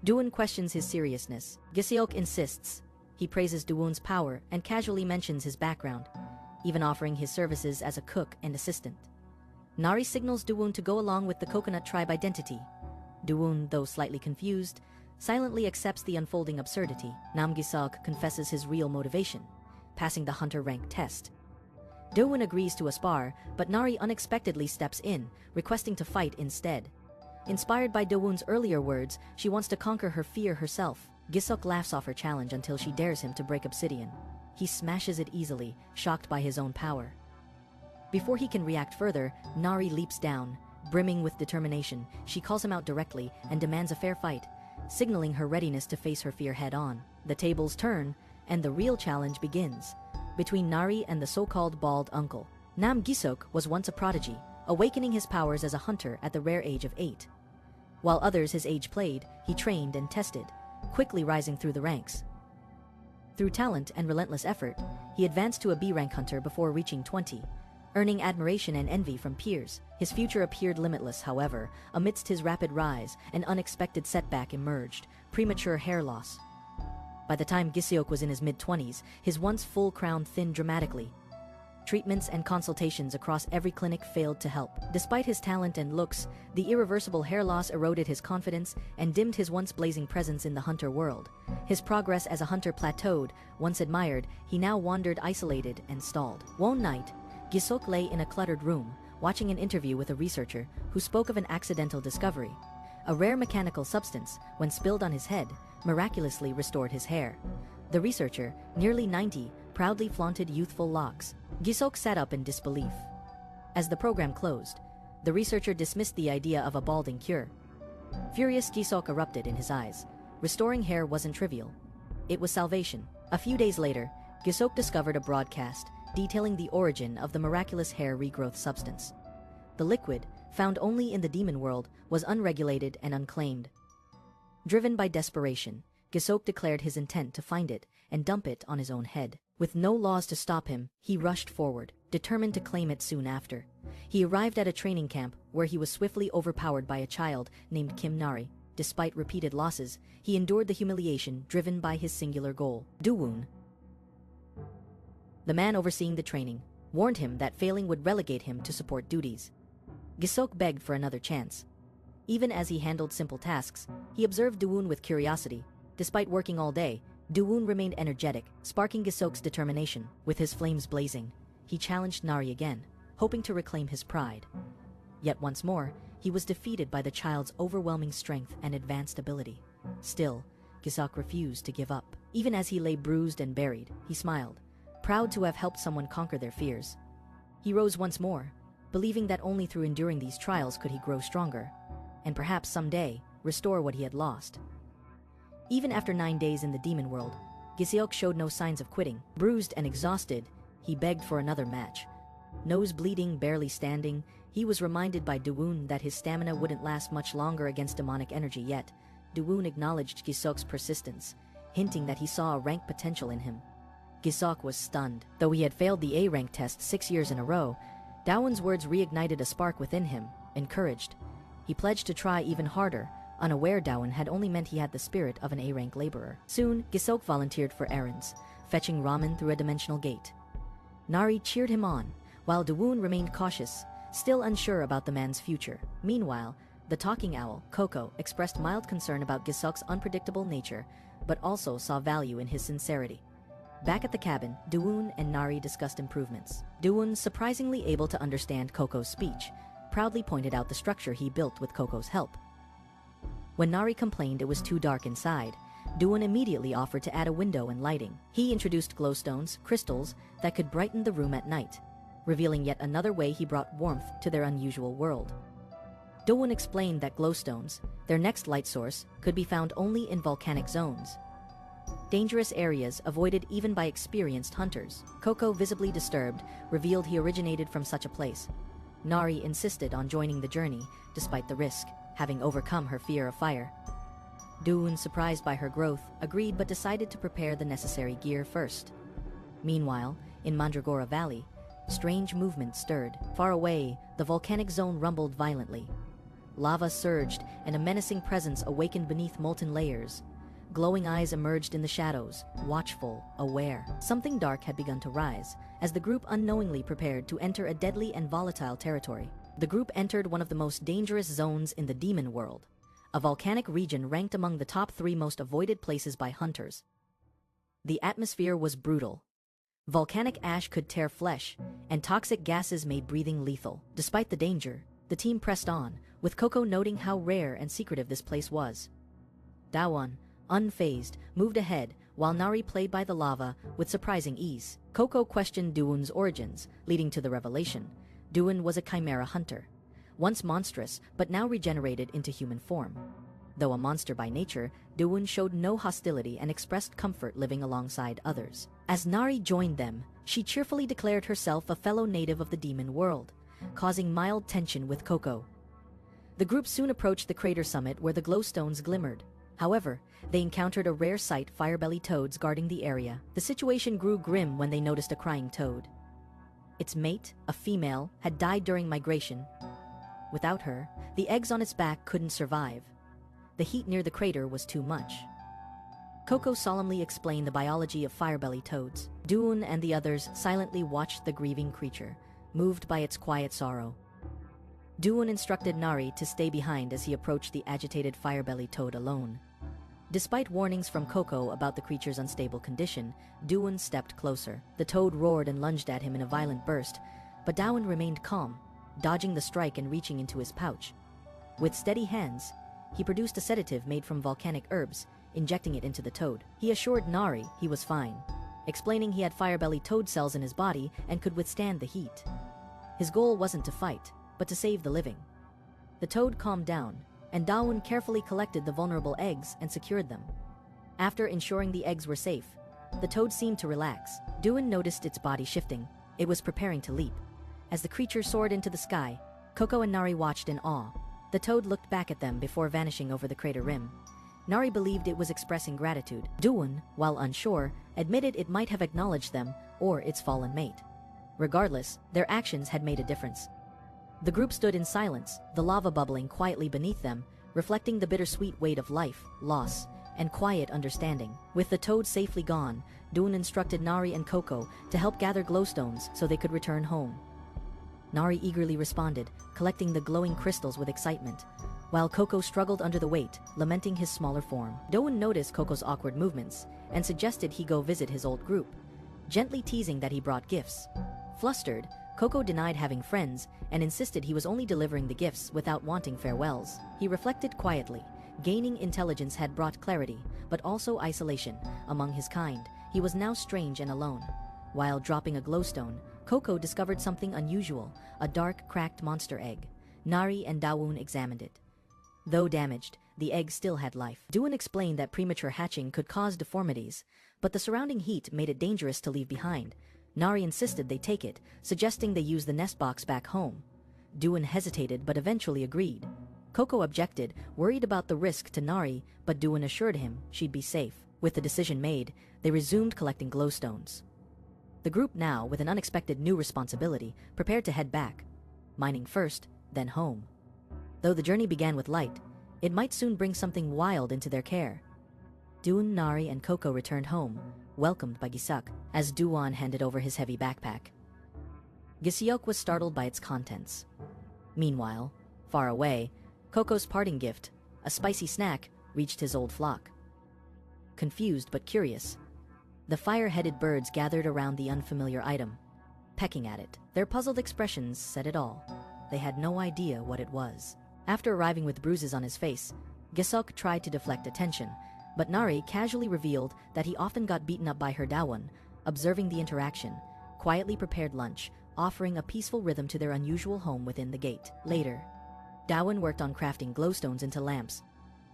Dawoon questions his seriousness. Gisok insists. He praises Dawoon's power and casually mentions his background, even offering his services as a cook and assistant. Nari signals Dawoon to go along with the coconut tribe identity. Dawoon, though slightly confused, silently accepts the unfolding absurdity. Nam Gisok confesses his real motivation, passing the hunter rank test. Dawoon agrees to a spar, but Nari unexpectedly steps in, requesting to fight instead. Inspired by Dawoon's earlier words, she wants to conquer her fear herself. Gisok laughs off her challenge until she dares him to break obsidian. He smashes it easily, shocked by his own power. Before he can react further, Nari leaps down. Brimming with determination, she calls him out directly and demands a fair fight, signaling her readiness to face her fear head-on. The tables turn, and the real challenge begins, between Nari and the so-called bald uncle. Nam Gisok was once a prodigy, awakening his powers as a hunter at the rare age of 8. While others his age played, he trained and tested, quickly rising through the ranks. Through talent and relentless effort, he advanced to a B-rank hunter before reaching 20, earning admiration and envy from peers. His future appeared limitless, however. Amidst his rapid rise, an unexpected setback emerged: premature hair loss. By the time Gisok was in his mid-20s, his once full crown thinned dramatically. Treatments and consultations across every clinic failed to help. Despite his talent and looks, the irreversible hair loss eroded his confidence and dimmed his once blazing presence in the hunter world. His progress as a hunter plateaued. Once admired, he now wandered isolated and stalled. One night, Gisok lay in a cluttered room, watching an interview with a researcher who spoke of an accidental discovery. A rare mechanical substance, when spilled on his head, miraculously restored his hair. The researcher, nearly 90, proudly flaunted youthful locks. Gisok sat up in disbelief. As the program closed, the researcher dismissed the idea of a balding cure. Furious, Gisok erupted in his eyes. Restoring hair wasn't trivial. It was salvation. A few days later, Gisok discovered a broadcast detailing the origin of the miraculous hair regrowth substance. The liquid, found only in the demon world, was unregulated and unclaimed. Driven by desperation, Gisok declared his intent to find it and dump it on his own head. With no laws to stop him, he rushed forward, determined to claim it soon after. He arrived at a training camp where he was swiftly overpowered by a child named Kim Nari. Despite repeated losses, he endured the humiliation driven by his singular goal. Dawoon, the man overseeing the training, warned him that failing would relegate him to support duties. Gisok begged for another chance. Even as he handled simple tasks, he observed Dawoon with curiosity. Despite working all day, Dawoon remained energetic, sparking Gisok's determination. With his flames blazing, he challenged Nari again, hoping to reclaim his pride. Yet once more, he was defeated by the child's overwhelming strength and advanced ability. Still, Gisok refused to give up. Even as he lay bruised and buried, he smiled, proud to have helped someone conquer their fears. He rose once more, believing that only through enduring these trials could he grow stronger, and perhaps someday restore what he had lost. Even after 9 days in the demon world, Gisok showed no signs of quitting. Bruised and exhausted, he begged for another match. Nose bleeding, barely standing, he was reminded by Dawoon that his stamina wouldn't last much longer against demonic energy. Yet Dawoon acknowledged Gisok's persistence, hinting that he saw a rank potential in him. Gisok was stunned. Though he had failed the A-rank test 6 years in a row, Dawoon's words reignited a spark within him. Encouraged, he pledged to try even harder, unaware Dawoon had only meant he had the spirit of an A-rank laborer. Soon, Gisok volunteered for errands, fetching ramen through a dimensional gate. Nari cheered him on, while Dawoon remained cautious, still unsure about the man's future. Meanwhile, the talking owl, Coco, expressed mild concern about Gisok's unpredictable nature, but also saw value in his sincerity. Back at the cabin, Dawoon and Nari discussed improvements. Dawoon, surprisingly able to understand Coco's speech, proudly pointed out the structure he built with Coco's help. When Nari complained it was too dark inside, Dawoon immediately offered to add a window and lighting. He introduced glowstones, crystals, that could brighten the room at night. revealing yet another way he brought warmth to their unusual world. Dawoon explained that glowstones, their next light source, could be found only in volcanic zones. Dangerous areas avoided even by experienced hunters. Coco, visibly disturbed, revealed he originated from such a place. Nari insisted on joining the journey, despite the risk, having overcome her fear of fire. Dawoon, surprised by her growth, agreed but decided to prepare the necessary gear first. Meanwhile, in Mandragora Valley, strange movement stirred. Far away, the volcanic zone rumbled violently. Lava surged, and a menacing presence awakened beneath molten layers. Glowing eyes emerged in the shadows, watchful, aware. Something dark had begun to rise, as the group unknowingly prepared to enter a deadly and volatile territory. The group entered one of the most dangerous zones in the demon world, a volcanic region ranked among the top 3 most avoided places by hunters. The atmosphere was brutal. Volcanic ash could tear flesh, and toxic gases made breathing lethal. Despite the danger, the team pressed on, with Coco noting how rare and secretive this place was. Dawoon, unfazed, moved ahead, while Nari played by the lava with surprising ease. Coco questioned Dawoon's origins, leading to the revelation. Dawoon was a Chimera hunter, once monstrous but now regenerated into human form. Though a monster by nature, Dawoon showed no hostility and expressed comfort living alongside others. As Nari joined them, she cheerfully declared herself a fellow native of the demon world, causing mild tension with Coco. The group soon approached the crater summit where the glowstones glimmered. However, they encountered a rare sight: firebelly toads guarding the area. The situation grew grim when they noticed a crying toad. Its mate, a female, had died during migration. Without her, the eggs on its back couldn't survive. The heat near the crater was too much. Coco solemnly explained the biology of firebelly toads. Dawoon and the others silently watched the grieving creature, moved by its quiet sorrow. Dawoon instructed Nari to stay behind as he approached the agitated firebelly toad alone. Despite warnings from Coco about the creature's unstable condition, Dawoon stepped closer. The toad roared and lunged at him in a violent burst, but Dawoon remained calm, dodging the strike and reaching into his pouch. With steady hands, he produced a sedative made from volcanic herbs, injecting it into the toad. He assured Nari he was fine, explaining he had firebelly toad cells in his body and could withstand the heat. His goal wasn't to fight, but to save the living. The toad calmed down, and Dawoon carefully collected the vulnerable eggs and secured them. After ensuring the eggs were safe, the toad seemed to relax. Dawoon noticed its body shifting. It was preparing to leap. As the creature soared into the sky, Coco and Nari watched in awe. The toad looked back at them before vanishing over the crater rim. Nari believed it was expressing gratitude. Dawoon, while unsure, admitted it might have acknowledged them or its fallen mate. Regardless, their actions had made a difference. The group stood in silence, the lava bubbling quietly beneath them, reflecting the bittersweet weight of life, loss, and quiet understanding. With the toad safely gone, Dawoon instructed Nari and Coco to help gather glowstones so they could return home. Nari eagerly responded, collecting the glowing crystals with excitement, while Coco struggled under the weight, lamenting his smaller form. Dawoon noticed Coco's awkward movements and suggested he go visit his old group, gently teasing that he brought gifts. Flustered, Coco denied having friends and insisted he was only delivering the gifts without wanting farewells. He reflected quietly. Gaining intelligence had brought clarity, but also isolation. Among his kind, he was now strange and alone. While dropping a glowstone, Coco discovered something unusual, a dark, cracked monster egg. Nari and Dawoon examined it. Though damaged, the egg still had life. Dawoon explained that premature hatching could cause deformities, but the surrounding heat made it dangerous to leave behind. Nari insisted they take it, suggesting they use the nest box back home. Dawoon hesitated but eventually agreed. Coco objected, worried about the risk to Nari, but Dawoon assured him she'd be safe. With the decision made, they resumed collecting glowstones. The group now, with an unexpected new responsibility, prepared to head back. Mining first, then home. Though the journey began with light, it might soon bring something wild into their care. Dawoon, Nari, and Coco returned home, welcomed by Giseok, as Dawoon handed over his heavy backpack. Giseok was startled by its contents. Meanwhile, far away, Coco's parting gift, a spicy snack, reached his old flock. Confused but curious, the fire-headed birds gathered around the unfamiliar item, pecking at it. Their puzzled expressions said it all. They had no idea what it was. After arriving with bruises on his face, Giseok tried to deflect attention, but Nari casually revealed that he often got beaten up by her Dawoon. Observing the interaction, quietly prepared lunch, offering a peaceful rhythm to their unusual home within the gate. Later, Dawoon worked on crafting glowstones into lamps.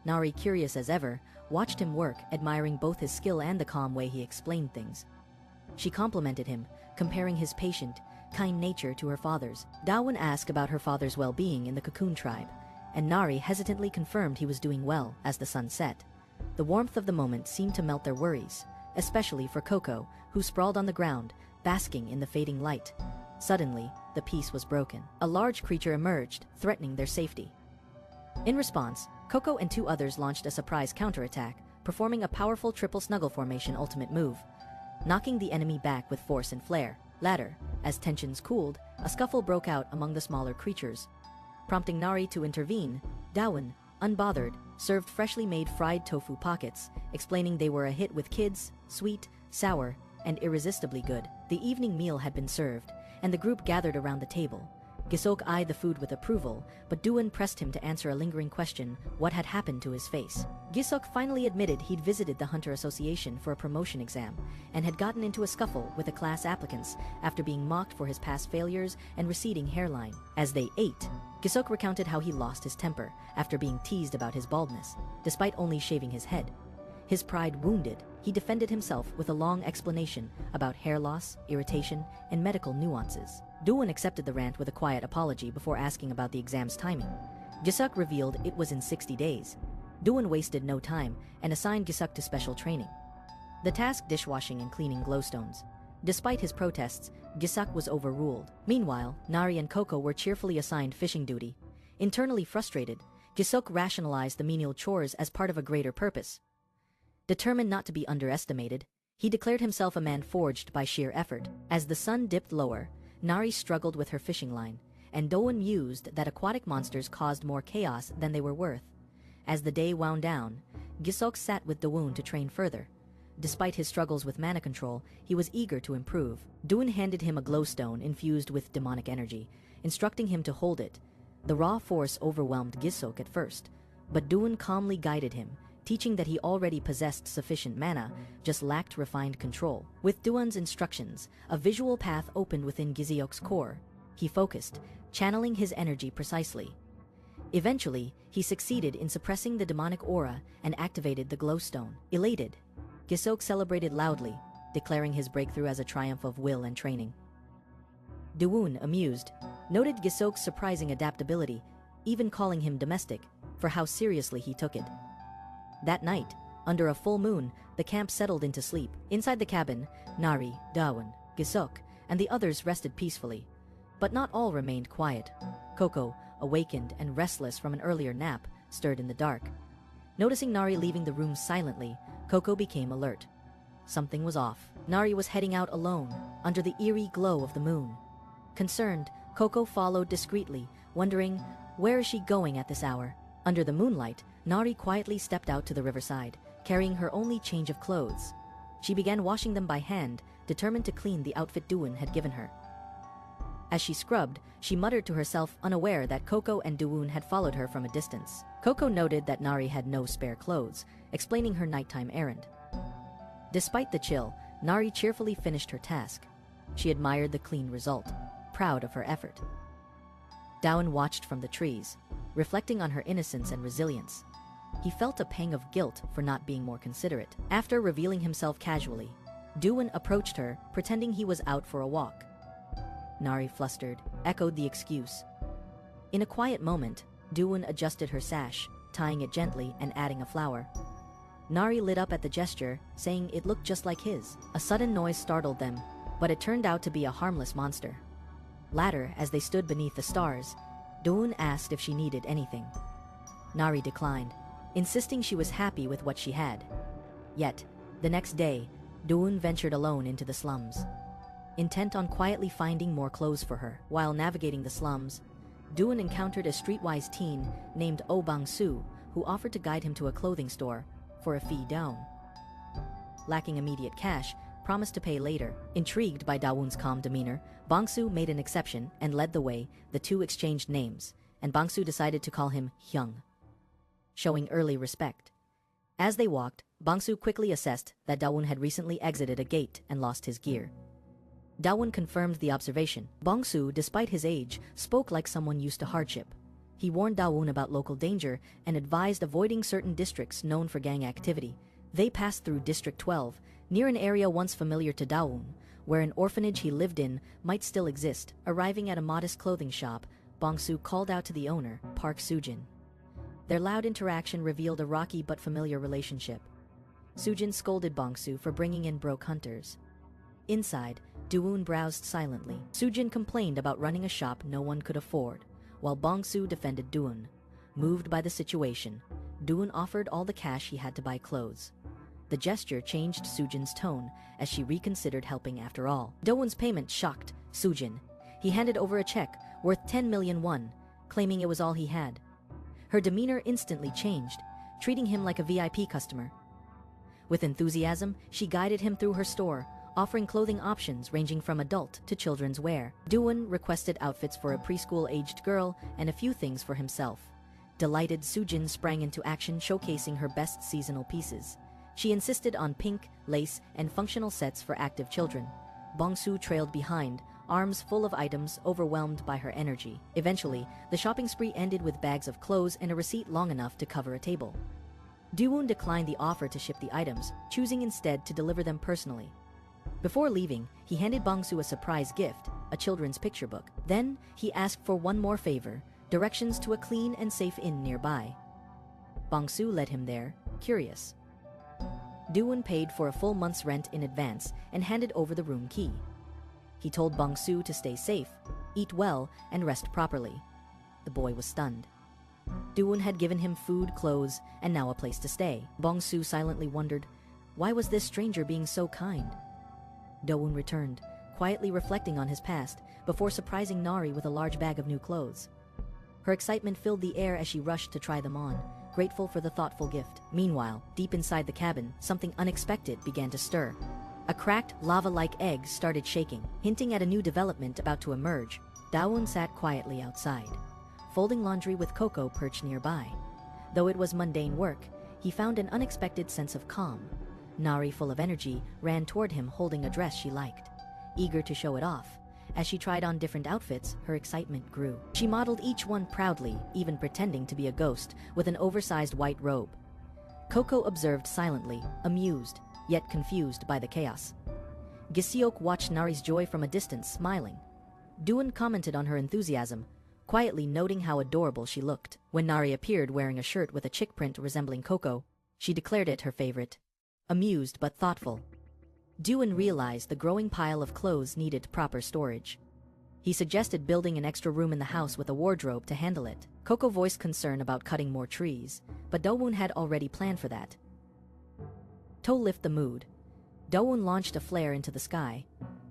Nari, curious as ever, watched him work, admiring both his skill and the calm way he explained things. She complimented him, comparing his patient, kind nature to her father's. Dawoon asked about her father's well-being in the Cocoon tribe, and Nari hesitantly confirmed he was doing well. As the sun set, the warmth of the moment seemed to melt their worries, especially for Coco, who sprawled on the ground, basking in the fading light. Suddenly, the peace was broken. A large creature emerged, threatening their safety. In response, Coco and two others launched a surprise counterattack, performing a powerful triple snuggle formation ultimate move, knocking the enemy back with force and flair. Later, as tensions cooled, a scuffle broke out among the smaller creatures. Prompting Nari to intervene, Dawoon, unbothered, served freshly made fried tofu pockets, explaining they were a hit with kids, sweet, sour, and irresistibly good. The evening meal had been served, and the group gathered around the table. Gisok eyed the food with approval, but Dawoon pressed him to answer a lingering question: what had happened to his face? Gisok finally admitted he'd visited the Hunter Association for a promotion exam, and had gotten into a scuffle with the class applicants after being mocked for his past failures and receding hairline. As they ate, Gisok recounted how he lost his temper after being teased about his baldness, despite only shaving his head. His pride wounded, he defended himself with a long explanation about hair loss, irritation, and medical nuances. Dawoon accepted the rant with a quiet apology before asking about the exam's timing. Gisuk revealed it was in 60 days. Dawoon wasted no time and assigned Gisuk to special training. The task: dishwashing and cleaning glowstones. Despite his protests, Gisuk was overruled. Meanwhile, Nari and Coco were cheerfully assigned fishing duty. Internally frustrated, Gisuk rationalized the menial chores as part of a greater purpose. Determined not to be underestimated, he declared himself a man forged by sheer effort. As the sun dipped lower, Nari struggled with her fishing line, and Dawoon mused that aquatic monsters caused more chaos than they were worth. As the day wound down, Gisok sat with Dawoon to train further. Despite his struggles with mana control, he was eager to improve. Dawoon handed him a glowstone infused with demonic energy, instructing him to hold it. The raw force overwhelmed Gisok at first, but Dawoon calmly guided him, teaching that he already possessed sufficient mana, just lacked refined control. With Dawoon's instructions, a visual path opened within Giseok's core. He focused, channeling his energy precisely. Eventually, he succeeded in suppressing the demonic aura and activated the glowstone. Elated, Gisok celebrated loudly, declaring his breakthrough as a triumph of will and training. Dawoon, amused, noted Gisok's surprising adaptability, even calling him domestic, for how seriously he took it. That night, under a full moon, the camp settled into sleep. Inside the cabin, Nari, Dawoon, Gisok, and the others rested peacefully. But not all remained quiet. Coco, awakened and restless from an earlier nap, stirred in the dark. Noticing Nari leaving the room silently, Coco became alert. Something was off. Nari was heading out alone, under the eerie glow of the moon. Concerned, Coco followed discreetly, wondering, where is she going at this hour? Under the moonlight, Nari quietly stepped out to the riverside, carrying her only change of clothes. She began washing them by hand, determined to clean the outfit Dawoon had given her. As she scrubbed, she muttered to herself, unaware that Coco and Dawoon had followed her from a distance. Coco noted that Nari had no spare clothes, explaining her nighttime errand. Despite the chill, Nari cheerfully finished her task. She admired the clean result, proud of her effort. Dawoon watched from the trees, reflecting on her innocence and resilience. He felt a pang of guilt for not being more considerate. After revealing himself casually, Dawoon approached her, pretending he was out for a walk. Nari, flustered, echoed the excuse. In a quiet moment, Dawoon adjusted her sash, tying it gently and adding a flower. Nari lit up at the gesture, saying it looked just like his. A sudden noise startled them, but it turned out to be a harmless monster. Later, as they stood beneath the stars, Dawoon asked if she needed anything. Nari declined, insisting she was happy with what she had. Yet, the next day, Dawoon ventured alone into the slums, intent on quietly finding more clothes for her. While navigating the slums, Dawoon encountered a streetwise teen named Oh Bang-soo, who offered to guide him to a clothing store for a fee down. Lacking immediate cash, promised to pay later. Intrigued by Dawoon's calm demeanor, Bang-soo made an exception and led the way. The two exchanged names, and Bang-soo decided to call him Hyung, showing early respect. As they walked, Bang-soo quickly assessed that Dawoon had recently exited a gate and lost his gear. Dawoon confirmed the observation. Bongsu, despite his age, spoke like someone used to hardship. He warned Dawoon about local danger and advised avoiding certain districts known for gang activity. They passed through District 12, near an area once familiar to Dawoon, where an orphanage he lived in might still exist. Arriving at a modest clothing shop, Bongsu called out to the owner, Park Sujin. Their loud interaction revealed a rocky but familiar relationship. Sujin scolded Bongsu for bringing in broke hunters. Inside, Dawoon browsed silently. Sujin complained about running a shop no one could afford, while Bongsu defended Dawoon. Moved by the situation, Dawoon offered all the cash he had to buy clothes. The gesture changed Sujin's tone as she reconsidered helping after all. Dawoon's payment shocked Sujin. He handed over a check worth 10 million won, claiming it was all he had. Her demeanor instantly changed, treating him like a VIP customer. With enthusiasm, she guided him through her store, offering clothing options ranging from adult to children's wear. Dawoon requested outfits for a preschool-aged girl and a few things for himself. Delighted, Sujin sprang into action, showcasing her best seasonal pieces. She insisted on pink, lace, and functional sets for active children. Bongsu trailed behind, arms full of items, overwhelmed by her energy. Eventually, the shopping spree ended with bags of clothes and a receipt long enough to cover a table. Dawoon declined the offer to ship the items, choosing instead to deliver them personally. Before leaving, he handed Bongsu a surprise gift, a children's picture book. Then, he asked for one more favor, directions to a clean and safe inn nearby. Bongsu led him there, curious. Dawoon paid for a full month's rent in advance and handed over the room key. He told Bongsu to stay safe, eat well, and rest properly. The boy was stunned. Dawoon had given him food, clothes, and now a place to stay. Bongsu silently wondered, why was this stranger being so kind? Dawoon returned, quietly reflecting on his past, before surprising Nari with a large bag of new clothes. Her excitement filled the air as she rushed to try them on, grateful for the thoughtful gift. Meanwhile, deep inside the cabin, something unexpected began to stir. A cracked, lava-like egg started shaking, hinting at a new development about to emerge. Dawoon sat quietly outside, folding laundry with Coco perched nearby. Though it was mundane work, he found an unexpected sense of calm. Nari, full of energy, ran toward him holding a dress she liked. Eager to show it off, as she tried on different outfits, her excitement grew. She modeled each one proudly, even pretending to be a ghost with an oversized white robe. Coco observed silently, amused, yet confused by the chaos. Giseok watched Nari's joy from a distance, smiling. Dawoon commented on her enthusiasm, quietly noting how adorable she looked. When Nari appeared wearing a shirt with a chick print resembling Coco, she declared it her favorite. Amused but thoughtful, Dawoon realized the growing pile of clothes needed proper storage. He suggested building an extra room in the house with a wardrobe to handle it. Coco voiced concern about cutting more trees, but Dawoon had already planned for that. To lift the mood, Dawoon launched a flare into the sky.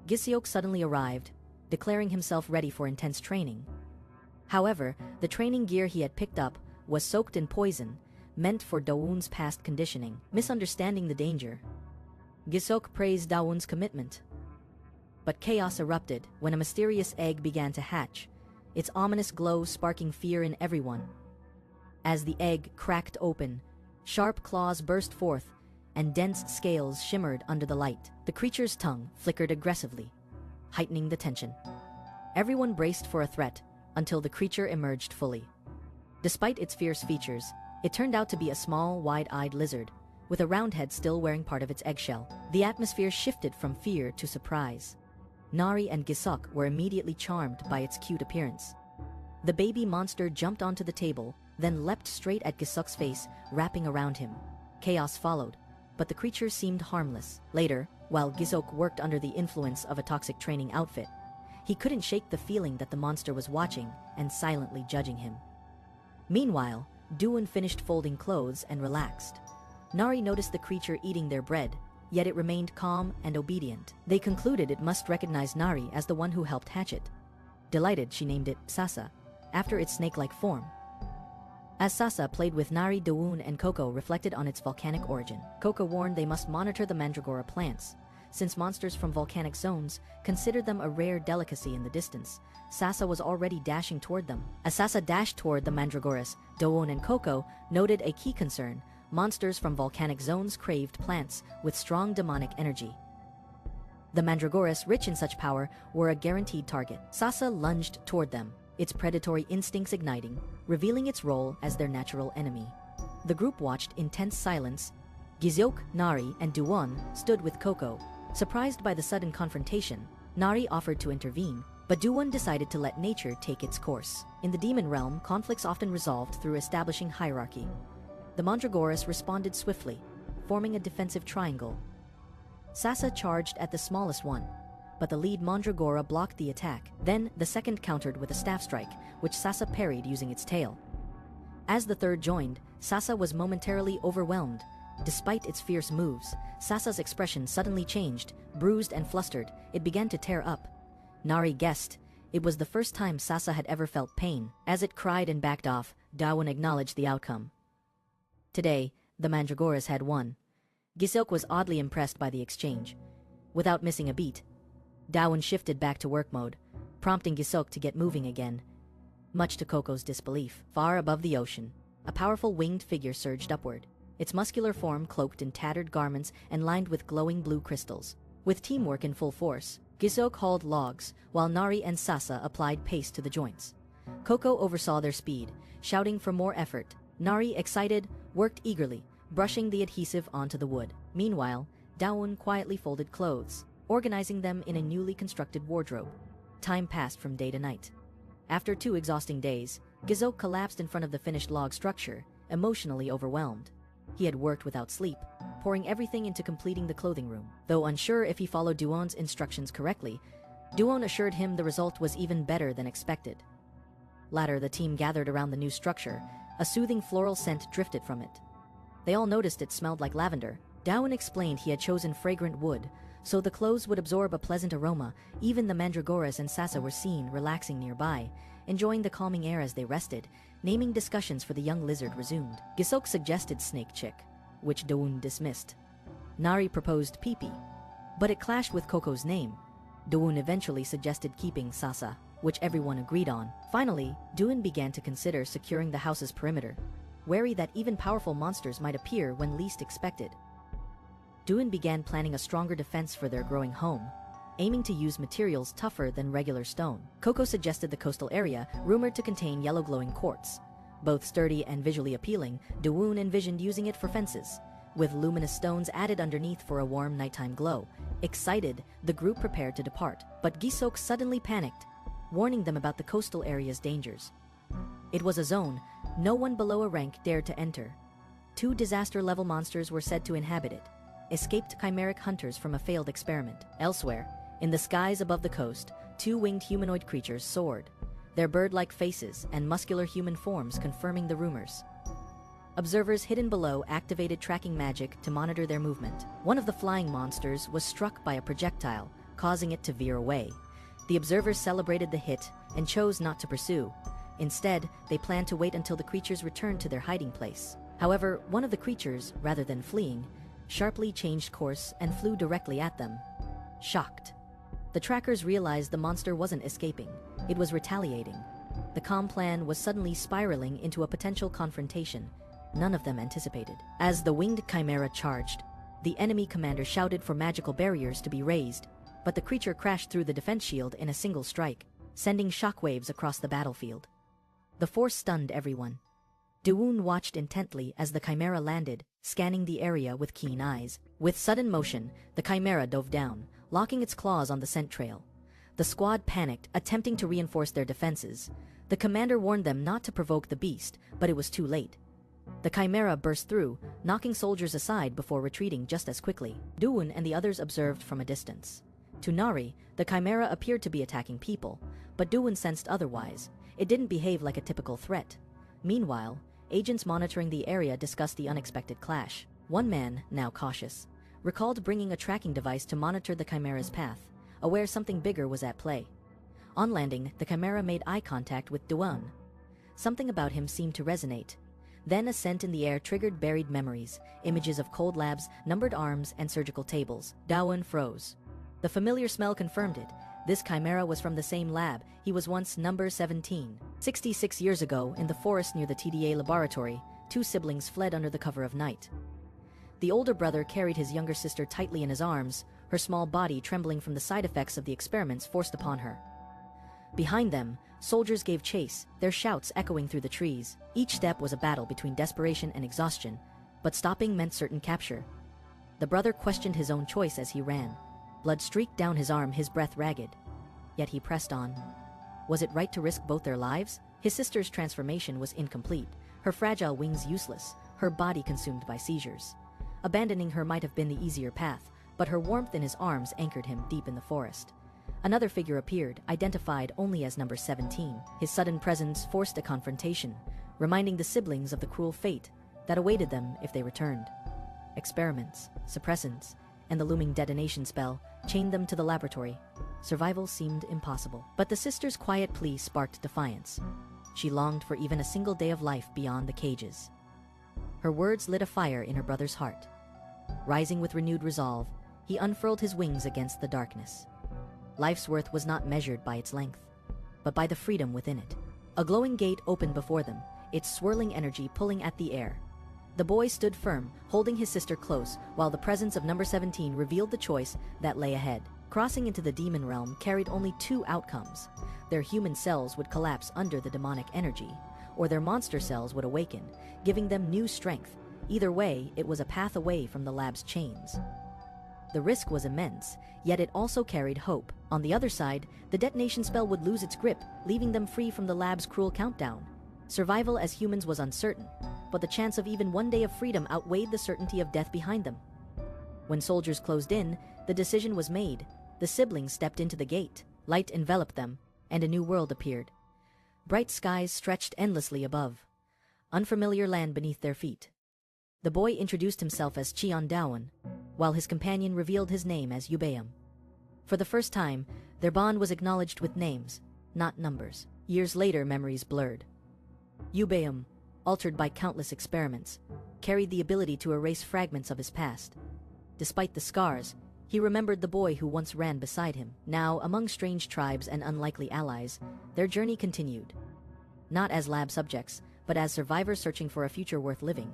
Giseok suddenly arrived, declaring himself ready for intense training. However, the training gear he had picked up was soaked in poison, meant for Dawoon's past conditioning. Misunderstanding the danger, Giseok praised Dawoon's commitment. But chaos erupted when a mysterious egg began to hatch, its ominous glow sparking fear in everyone. As the egg cracked open, sharp claws burst forth, and dense scales shimmered under the light. The creature's tongue flickered aggressively, heightening the tension. Everyone braced for a threat until the creature emerged fully. Despite its fierce features, it turned out to be a small, wide-eyed lizard, with a round head still wearing part of its eggshell. The atmosphere shifted from fear to surprise. Nari and Giseok were immediately charmed by its cute appearance. The baby monster jumped onto the table, then leapt straight at Giseok's face, wrapping around him. Chaos followed, but the creature seemed harmless. Later, while Giseok worked under the influence of a toxic training outfit, he couldn't shake the feeling that the monster was watching and silently judging him. Meanwhile, Dawoon finished folding clothes and relaxed. Nari noticed the creature eating their bread, yet it remained calm and obedient. They concluded it must recognize Nari as the one who helped hatch it. Delighted, she named it Sasa, after its snake-like form. As Sasa played with Nari, Dawoon and Coco reflected on its volcanic origin. Coco warned they must monitor the mandragora plants, since monsters from volcanic zones considered them a rare delicacy in the distance. Sasa was already dashing toward them. As Sasa dashed toward the mandragoras, Dawoon and Coco noted a key concern: monsters from volcanic zones craved plants with strong demonic energy. The mandragoras, rich in such power, were a guaranteed target. Sasa lunged toward them, its predatory instincts igniting, revealing its role as their natural enemy. The group watched in tense silence. Giseok, Nari, and Dawoon stood with Coco. Surprised by the sudden confrontation, Nari offered to intervene, but Dawoon decided to let nature take its course. In the demon realm, conflicts often resolved through establishing hierarchy. The mandragoras responded swiftly, forming a defensive triangle. Sasa charged at the smallest one, but the lead mandragora blocked the attack. Then, the second countered with a staff strike, which Sasa parried using its tail. As the third joined, Sasa was momentarily overwhelmed. Despite its fierce moves, Sasa's expression suddenly changed. Bruised and flustered, it began to tear up. Nari guessed. It was the first time Sasa had ever felt pain. As it cried and backed off, Dawoon acknowledged the outcome. Today, the mandragoras had won. Giseok was oddly impressed by the exchange. Without missing a beat, Dawoon shifted back to work mode, prompting Giseok to get moving again. Much to Coco's disbelief, far above the ocean, a powerful winged figure surged upward, its muscular form cloaked in tattered garments and lined with glowing blue crystals. With teamwork in full force, Giseok hauled logs, while Nari and Sasa applied pace to the joints. Coco oversaw their speed, shouting for more effort. Nari, excited, worked eagerly, brushing the adhesive onto the wood. Meanwhile, Dawoon quietly folded clothes, organizing them in a newly constructed wardrobe. Time passed from day to night. After 2 exhausting days, Giseok collapsed in front of the finished log structure, emotionally overwhelmed. He had worked without sleep, pouring everything into completing the clothing room. Though unsure if he followed Dawoon's instructions correctly, Dawoon assured him the result was even better than expected. Later, the team gathered around the new structure. A soothing floral scent drifted from it. They all noticed it smelled like lavender. Dawoon explained he had chosen fragrant wood, so the clothes would absorb a pleasant aroma. Even the mandragoras and Sasa were seen relaxing nearby, enjoying the calming air as they rested. Naming discussions for the young lizard resumed. Giseok suggested Snake Chick, which Dawoon dismissed. Nari proposed Pee-Pee, but it clashed with Coco's name. Dawoon eventually suggested keeping Sasa, which everyone agreed on. Finally, Dawoon began to consider securing the house's perimeter, wary that even powerful monsters might appear when least expected. Dawoon began planning a stronger defense for their growing home, aiming to use materials tougher than regular stone. Coco suggested the coastal area, rumored to contain yellow glowing quartz. Both sturdy and visually appealing, Dawoon envisioned using it for fences, with luminous stones added underneath for a warm nighttime glow. Excited, the group prepared to depart, but Giseok suddenly panicked, warning them about the coastal area's dangers. It was a zone no one below a rank dared to enter. 2 disaster-level monsters were said to inhabit it, escaped chimeric hunters from a failed experiment. Elsewhere, in the skies above the coast, 2 winged humanoid creatures soared, their bird-like faces and muscular human forms confirming the rumors. Observers hidden below activated tracking magic to monitor their movement. One of the flying monsters was struck by a projectile, causing it to veer away. The observers celebrated the hit and chose not to pursue. Instead, they planned to wait until the creatures returned to their hiding place. However, one of the creatures, rather than fleeing, sharply changed course and flew directly at them. Shocked, the trackers realized the monster wasn't escaping, it was retaliating. The calm plan was suddenly spiraling into a potential confrontation none of them anticipated. As the winged chimera charged, the enemy commander shouted for magical barriers to be raised, but the creature crashed through the defense shield in a single strike, sending shockwaves across the battlefield. The force stunned everyone. Dawoon watched intently as the chimera landed, scanning the area with keen eyes. With sudden motion, the chimera dove down, locking its claws on the scent trail. The squad panicked, attempting to reinforce their defenses. The commander warned them not to provoke the beast, but it was too late. The chimera burst through, knocking soldiers aside before retreating just as quickly. Dawoon and the others observed from a distance. To Nari, the chimera appeared to be attacking people, but Dawoon sensed otherwise. It didn't behave like a typical threat. Meanwhile, agents monitoring the area discussed the unexpected clash. One man, now cautious, recalled bringing a tracking device to monitor the chimera's path, aware something bigger was at play. On landing, the chimera made eye contact with Dawoon. Something about him seemed to resonate. Then a scent in the air triggered buried memories, images of cold labs, numbered arms, and surgical tables. Dawoon froze. The familiar smell confirmed it. This chimera was from the same lab. He was once number 17. 66 years ago, in the forest near the TDA Laboratory, 2 siblings fled under the cover of night. The older brother carried his younger sister tightly in his arms, her small body trembling from the side effects of the experiments forced upon her. Behind them, soldiers gave chase, their shouts echoing through the trees. Each step was a battle between desperation and exhaustion, but stopping meant certain capture. The brother questioned his own choice as he ran. Blood streaked down his arm, his breath ragged. Yet he pressed on. Was it right to risk both their lives? His sister's transformation was incomplete, her fragile wings useless, her body consumed by seizures. Abandoning her might have been the easier path, but her warmth in his arms anchored him deep in the forest. Another figure appeared, identified only as number 17. His sudden presence forced a confrontation, reminding the siblings of the cruel fate that awaited them if they returned. Experiments, suppressants, and the looming detonation spell chained them to the laboratory. Survival seemed impossible. But the sister's quiet plea sparked defiance. She longed for even a single day of life beyond the cages. Her words lit a fire in her brother's heart. Rising with renewed resolve, he unfurled his wings against the darkness. Life's worth was not measured by its length, but by the freedom within it. A glowing gate opened before them, its swirling energy pulling at the air. The boy stood firm, holding his sister close, while the presence of number 17 revealed the choice that lay ahead. Crossing into the demon realm carried only two outcomes. Their human cells would collapse under the demonic energy, or their monster cells would awaken, giving them new strength. Either way, it was a path away from the lab's chains. The risk was immense, yet it also carried hope. On the other side, the detonation spell would lose its grip, leaving them free from the lab's cruel countdown. Survival as humans was uncertain, but the chance of even one day of freedom outweighed the certainty of death behind them. When soldiers closed in, the decision was made. The siblings stepped into the gate, light enveloped them, and a new world appeared. Bright skies stretched endlessly above, unfamiliar land beneath their feet. The boy introduced himself as Cheon Dawoon, while his companion revealed his name as Ubeum. For the first time, their bond was acknowledged with names, not numbers. Years later, memories blurred. Ubeum, altered by countless experiments, carried the ability to erase fragments of his past. Despite the scars, he remembered the boy who once ran beside him. Now, among strange tribes and unlikely allies, their journey continued. Not as lab subjects, but as survivors searching for a future worth living.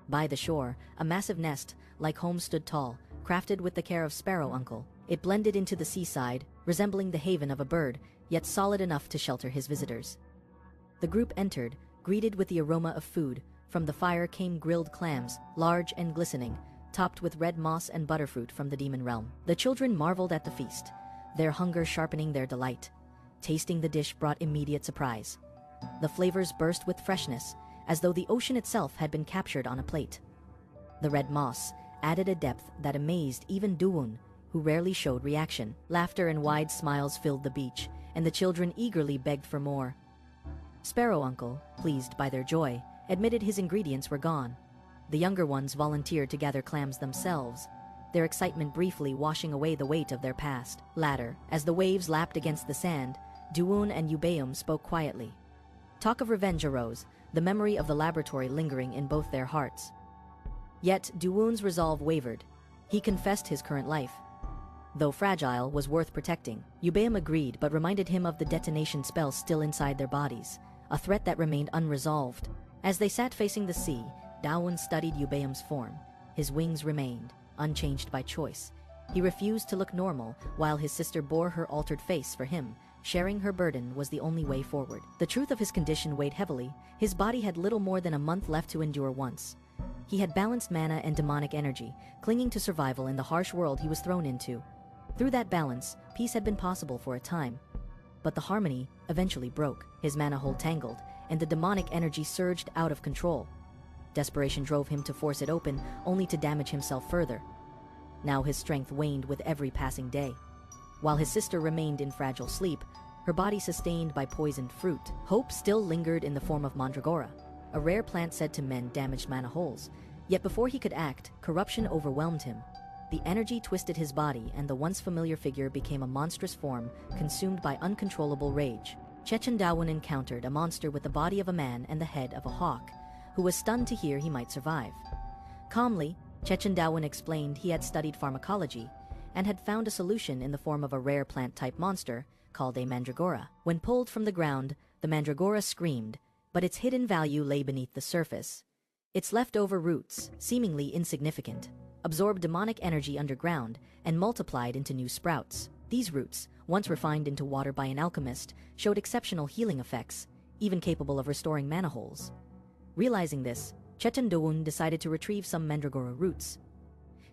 By the shore, a massive nest, like home, stood tall, crafted with the care of Sparrow Uncle. It blended into the seaside, resembling the haven of a bird, yet solid enough to shelter his visitors. The group entered, greeted with the aroma of food. From the fire came grilled clams, large and glistening, topped with red moss and butterfruit from the demon realm. The children marveled at the feast, their hunger sharpening their delight. Tasting the dish brought immediate surprise. The flavors burst with freshness, as though the ocean itself had been captured on a plate. The red moss added a depth that amazed even Dawoon, who rarely showed reaction. Laughter and wide smiles filled the beach, and the children eagerly begged for more. Sparrow Uncle, pleased by their joy, admitted his ingredients were gone. The younger ones volunteered to gather clams themselves, their excitement briefly washing away the weight of their past. Later, as the waves lapped against the sand, Dawoon and Ubeum spoke quietly. Talk of revenge arose, the memory of the laboratory lingering in both their hearts. Yet Dawoon's resolve wavered. He confessed his current life, though fragile, was worth protecting. Ubeum agreed, but reminded him of the detonation spell still inside their bodies, a threat that remained unresolved. As they sat facing the sea, Dawoon studied Ubeum's form. His wings remained, unchanged by choice. He refused to look normal, while his sister bore her altered face for him. Sharing her burden was the only way forward. The truth of his condition weighed heavily. His body had little more than a month left to endure once. He had balanced mana and demonic energy, clinging to survival in the harsh world he was thrown into. Through that balance, peace had been possible for a time. But the harmony eventually broke. His mana hole tangled, and the demonic energy surged out of control. Desperation drove him to force it open, only to damage himself further. Now his strength waned with every passing day. While his sister remained in fragile sleep, her body sustained by poisoned fruit, hope still lingered in the form of mandragora, a rare plant said to mend damaged mana holes. Yet before he could act, corruption overwhelmed him. The energy twisted his body, and the once familiar figure became a monstrous form, consumed by uncontrollable rage. Cheon Dawoon encountered a monster with the body of a man and the head of a hawk, who was stunned to hear he might survive. Calmly, Cheon Dawoon explained he had studied pharmacology and had found a solution in the form of a rare plant-type monster called a mandragora. When pulled from the ground, the mandragora screamed, but its hidden value lay beneath the surface. Its leftover roots, seemingly insignificant, absorbed demonic energy underground and multiplied into new sprouts. These roots, once refined into water by an alchemist, showed exceptional healing effects, even capable of restoring mana holes. Realizing this, Cheon Dawoon decided to retrieve some mandragora roots.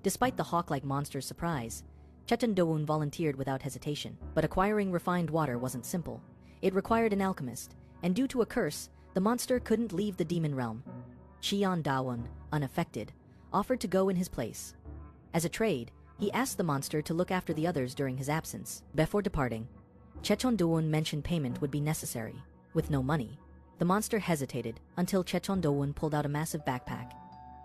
Despite the hawk-like monster's surprise, Cheon Dawoon volunteered without hesitation. But acquiring refined water wasn't simple. It required an alchemist, and due to a curse, the monster couldn't leave the demon realm. Cheon Dawoon, unaffected, offered to go in his place. As a trade, he asked the monster to look after the others during his absence. Before departing, Cheon Dawoon mentioned payment would be necessary. With no money, the monster hesitated until Cheon Dawoon pulled out a massive backpack.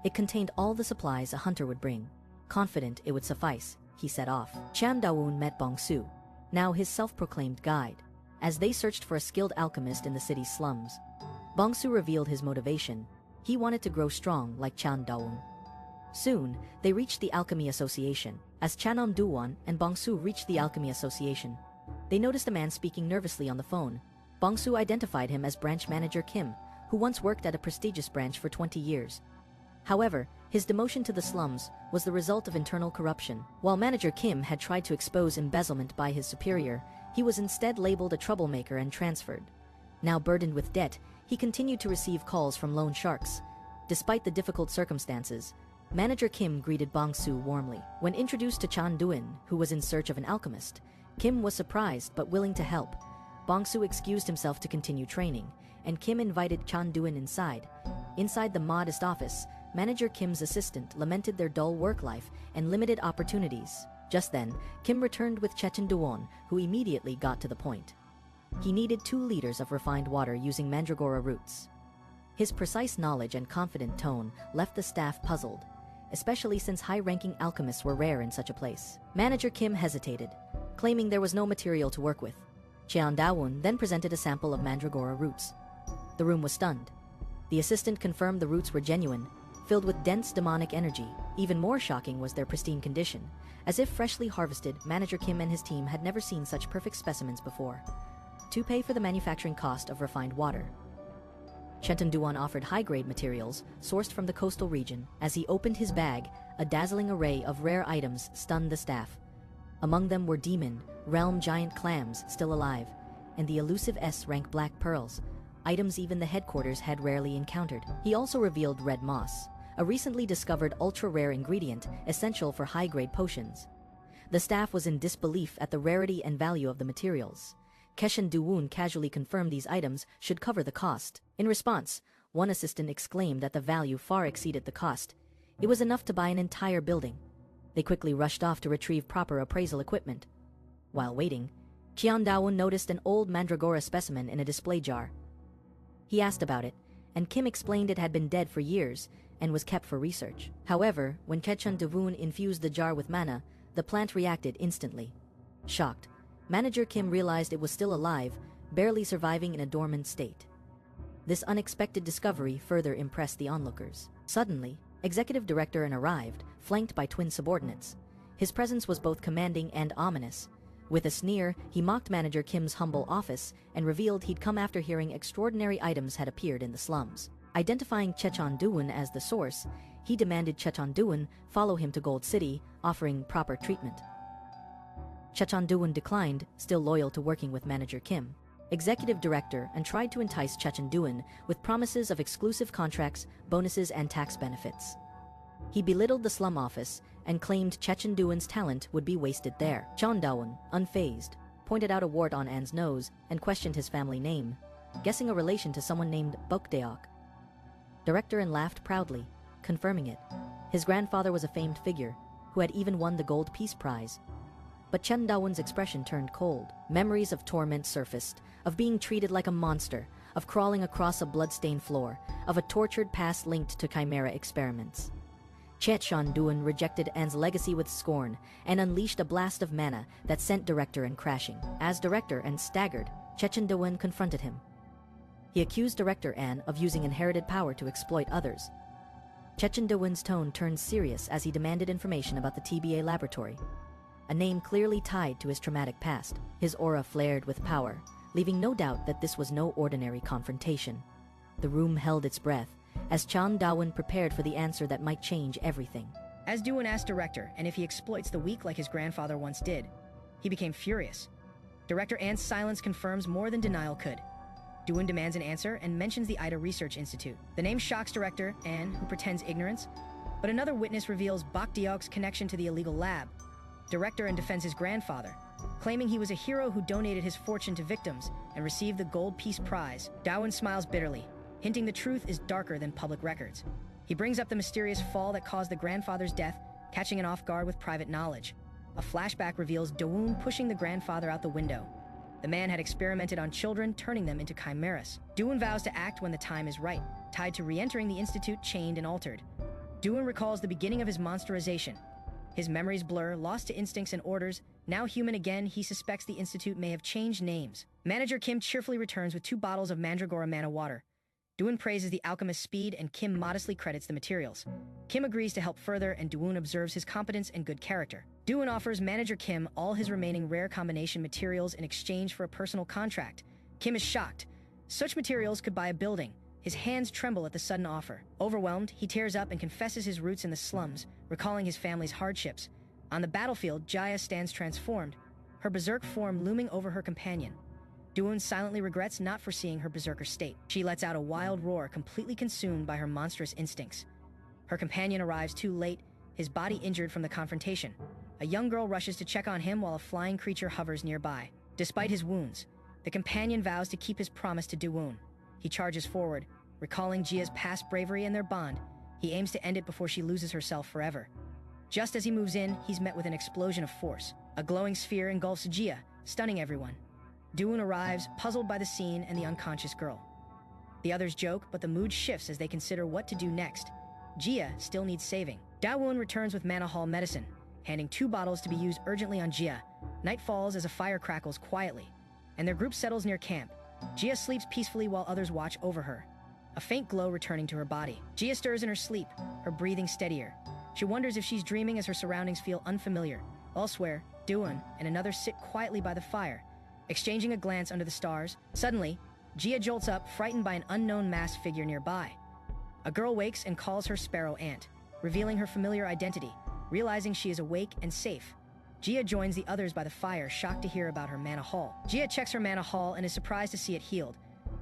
It contained all the supplies a hunter would bring. Confident it would suffice, he set off. Cheon Dawoon met Bong-su, now his self-proclaimed guide, as they searched for a skilled alchemist in the city's slums. Bong-su revealed his motivation. He wanted to grow strong like Cheon Dawoon. Soon, they reached the Alchemy Association. As Cheon Dawoon and Bong-su reached the Alchemy Association, they noticed a man speaking nervously on the phone. Bong-su identified him as branch manager Kim, who once worked at a prestigious branch for 20 years. However, his demotion to the slums was the result of internal corruption. While manager Kim had tried to expose embezzlement by his superior, he was instead labeled a troublemaker and transferred. Now burdened with debt, he continued to receive calls from loan sharks. Despite the difficult circumstances, manager Kim greeted Bong-su warmly. When introduced to Cheon Dawoon, who was in search of an alchemist, Kim was surprised but willing to help. Bong-su excused himself to continue training, and Kim invited Cheon Dawoon inside. Inside the modest office, manager Kim's assistant lamented their dull work life and limited opportunities. Just then, Kim returned with Cheon Dawoon, who immediately got to the point. He needed 2 liters of refined water using mandragora roots. His precise knowledge and confident tone left the staff puzzled, especially since high-ranking alchemists were rare in such a place. Manager Kim hesitated, claiming there was no material to work with. Cheon Dawoon then presented a sample of mandragora roots. The room was stunned. The assistant confirmed the roots were genuine, filled with dense demonic energy. Even more shocking was their pristine condition. As if freshly harvested, manager Kim and his team had never seen such perfect specimens before. To pay for the manufacturing cost of refined water, Cheon Dawoon offered high-grade materials sourced from the coastal region. As he opened his bag, a dazzling array of rare items stunned the staff. Among them were demon, realm giant clams still alive, and the elusive S-rank black pearls, items even the headquarters had rarely encountered. He also revealed red moss, a recently discovered ultra-rare ingredient essential for high-grade potions. The staff was in disbelief at the rarity and value of the materials. Cheon Dawoon casually confirmed these items should cover the cost. In response, one assistant exclaimed that the value far exceeded the cost. It was enough to buy an entire building. They quickly rushed off to retrieve proper appraisal equipment. While waiting, Cheon Dawoon noticed an old mandragora specimen in a display jar. He asked about it, and Kim explained it had been dead for years and was kept for research. However, when Cheon Dawoon infused the jar with mana, the plant reacted instantly. Shocked, manager Kim realized it was still alive, barely surviving in a dormant state. This unexpected discovery further impressed the onlookers. Suddenly, Executive Director An arrived, flanked by twin subordinates. His presence was both commanding and ominous. With a sneer, he mocked manager Kim's humble office and revealed he'd come after hearing extraordinary items had appeared in the slums. Identifying Cheon Dawoon as the source, he demanded Cheon Dawoon follow him to Gold City, offering proper treatment. Cheon Dawoon declined, still loyal to working with manager Kim. Executive Director and tried to entice Cheon Dawoon with promises of exclusive contracts, bonuses, and tax benefits. He belittled the slum office and claimed Cheon Dawoon's talent would be wasted there. Cheon Dawoon, unfazed, pointed out a wart on An's nose and questioned his family name, guessing a relation to someone named Bokdeok. Director An laughed proudly, confirming it. His grandfather was a famed figure, who had even won the Gold Peace Prize. But Cheon Dawoon's expression turned cold. Memories of torment surfaced, of being treated like a monster, of crawling across a blood-stained floor, of a tortured past linked to Chimera experiments. Cheon Dawoon rejected An's legacy with scorn and unleashed a blast of mana that sent Director An crashing. As Director An staggered, Cheon Dawoon confronted him. He accused Director An of using inherited power to exploit others. Cheon Dawoon's tone turned serious as he demanded information about the TDA Laboratory, a name clearly tied to his traumatic past. His aura flared with power, leaving no doubt that this was no ordinary confrontation. The room held its breath, as Cheon Dawoon prepared for the answer that might change everything. As Dawoon asked Director, and if he exploits the weak like his grandfather once did, he became furious. Director An's silence confirms more than denial could. Dawoon demands an answer and mentions the Ida Research Institute. The name shocks Director An, who pretends ignorance, but another witness reveals Bak Deok's connection to the illegal lab. Director An defends his grandfather, claiming he was a hero who donated his fortune to victims and received the Gold Peace Prize. Dawoon smiles bitterly, hinting the truth is darker than public records. He brings up the mysterious fall that caused the grandfather's death, catching an off guard with private knowledge. A flashback reveals Dawoon pushing the grandfather out the window. The man had experimented on children, turning them into chimeras. Dawoon vows to act when the time is right, tied to re-entering the institute chained and altered. Dawoon recalls the beginning of his monsterization. His memories blur, lost to instincts and orders. Now human again, he suspects the institute may have changed names. Manager Kim cheerfully returns with 2 bottles of Mandragora mana water. Dawoon praises the alchemist's speed and Kim modestly credits the materials. Kim agrees to help further and Dawoon observes his competence and good character. Dawoon offers Manager Kim all his remaining rare combination materials in exchange for a personal contract. Kim is shocked. Such materials could buy a building. His hands tremble at the sudden offer. Overwhelmed, he tears up and confesses his roots in the slums, recalling his family's hardships. On the battlefield, Jaya stands transformed, her berserk form looming over her companion. Dawoon silently regrets not foreseeing her berserker state. She lets out a wild roar, completely consumed by her monstrous instincts. Her companion arrives too late, his body injured from the confrontation. A young girl rushes to check on him while a flying creature hovers nearby. Despite his wounds, the companion vows to keep his promise to Dawoon. He charges forward, recalling Jia's past bravery and their bond. He aims to end it before she loses herself forever. Just as he moves in, he's met with an explosion of force. A glowing sphere engulfs Jia, stunning everyone. Dawoon arrives, puzzled by the scene and the unconscious girl. The others joke, but the mood shifts as they consider what to do next. Jia still needs saving. Dawoon returns with Mana Hall medicine, handing 2 bottles to be used urgently on Jia. Night falls as a fire crackles quietly, and their group settles near camp. Jia sleeps peacefully while others watch over her, a faint glow returning to her body. Jia stirs in her sleep, her breathing steadier. She wonders if she's dreaming as her surroundings feel unfamiliar. Elsewhere, Dawoon and another sit quietly by the fire, exchanging a glance under the stars. Suddenly, Jia jolts up, frightened by an unknown masked figure nearby. A girl wakes and calls her Sparrow Aunt, revealing her familiar identity. Realizing she is awake and safe, Jia joins the others by the fire, shocked to hear about her Mana Hall. Jia checks her Mana Hall and is surprised to see it healed.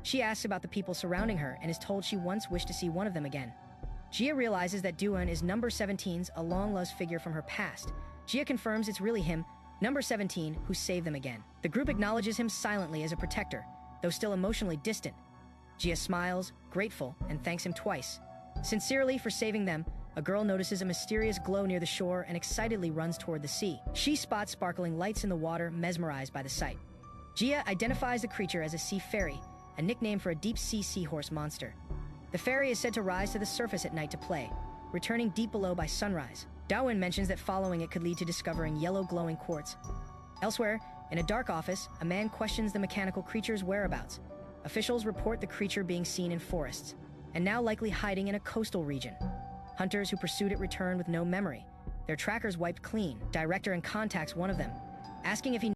She asks about the people surrounding her and is told she once wished to see one of them again. Jia realizes that Dawoon is number 17's, a long-lost figure from her past. Jia confirms it's really him, number 17, who saved them again. The group acknowledges him silently as a protector, though still emotionally distant. Jia smiles, grateful, and thanks him twice. Sincerely for saving them, a girl notices a mysterious glow near the shore and excitedly runs toward the sea. She spots sparkling lights in the water, mesmerized by the sight. Jia identifies the creature as a sea fairy, a nickname for a deep-sea seahorse monster. The fairy is said to rise to the surface at night to play, returning deep below by sunrise. Dawoon mentions that following it could lead to discovering yellow glowing quartz. Elsewhere, in a dark office, a man questions the mechanical creature's whereabouts. Officials report the creature being seen in forests, and now likely hiding in a coastal region. Hunters who pursued it return with no memory, their trackers wiped clean. Director An contacts one of them, asking if he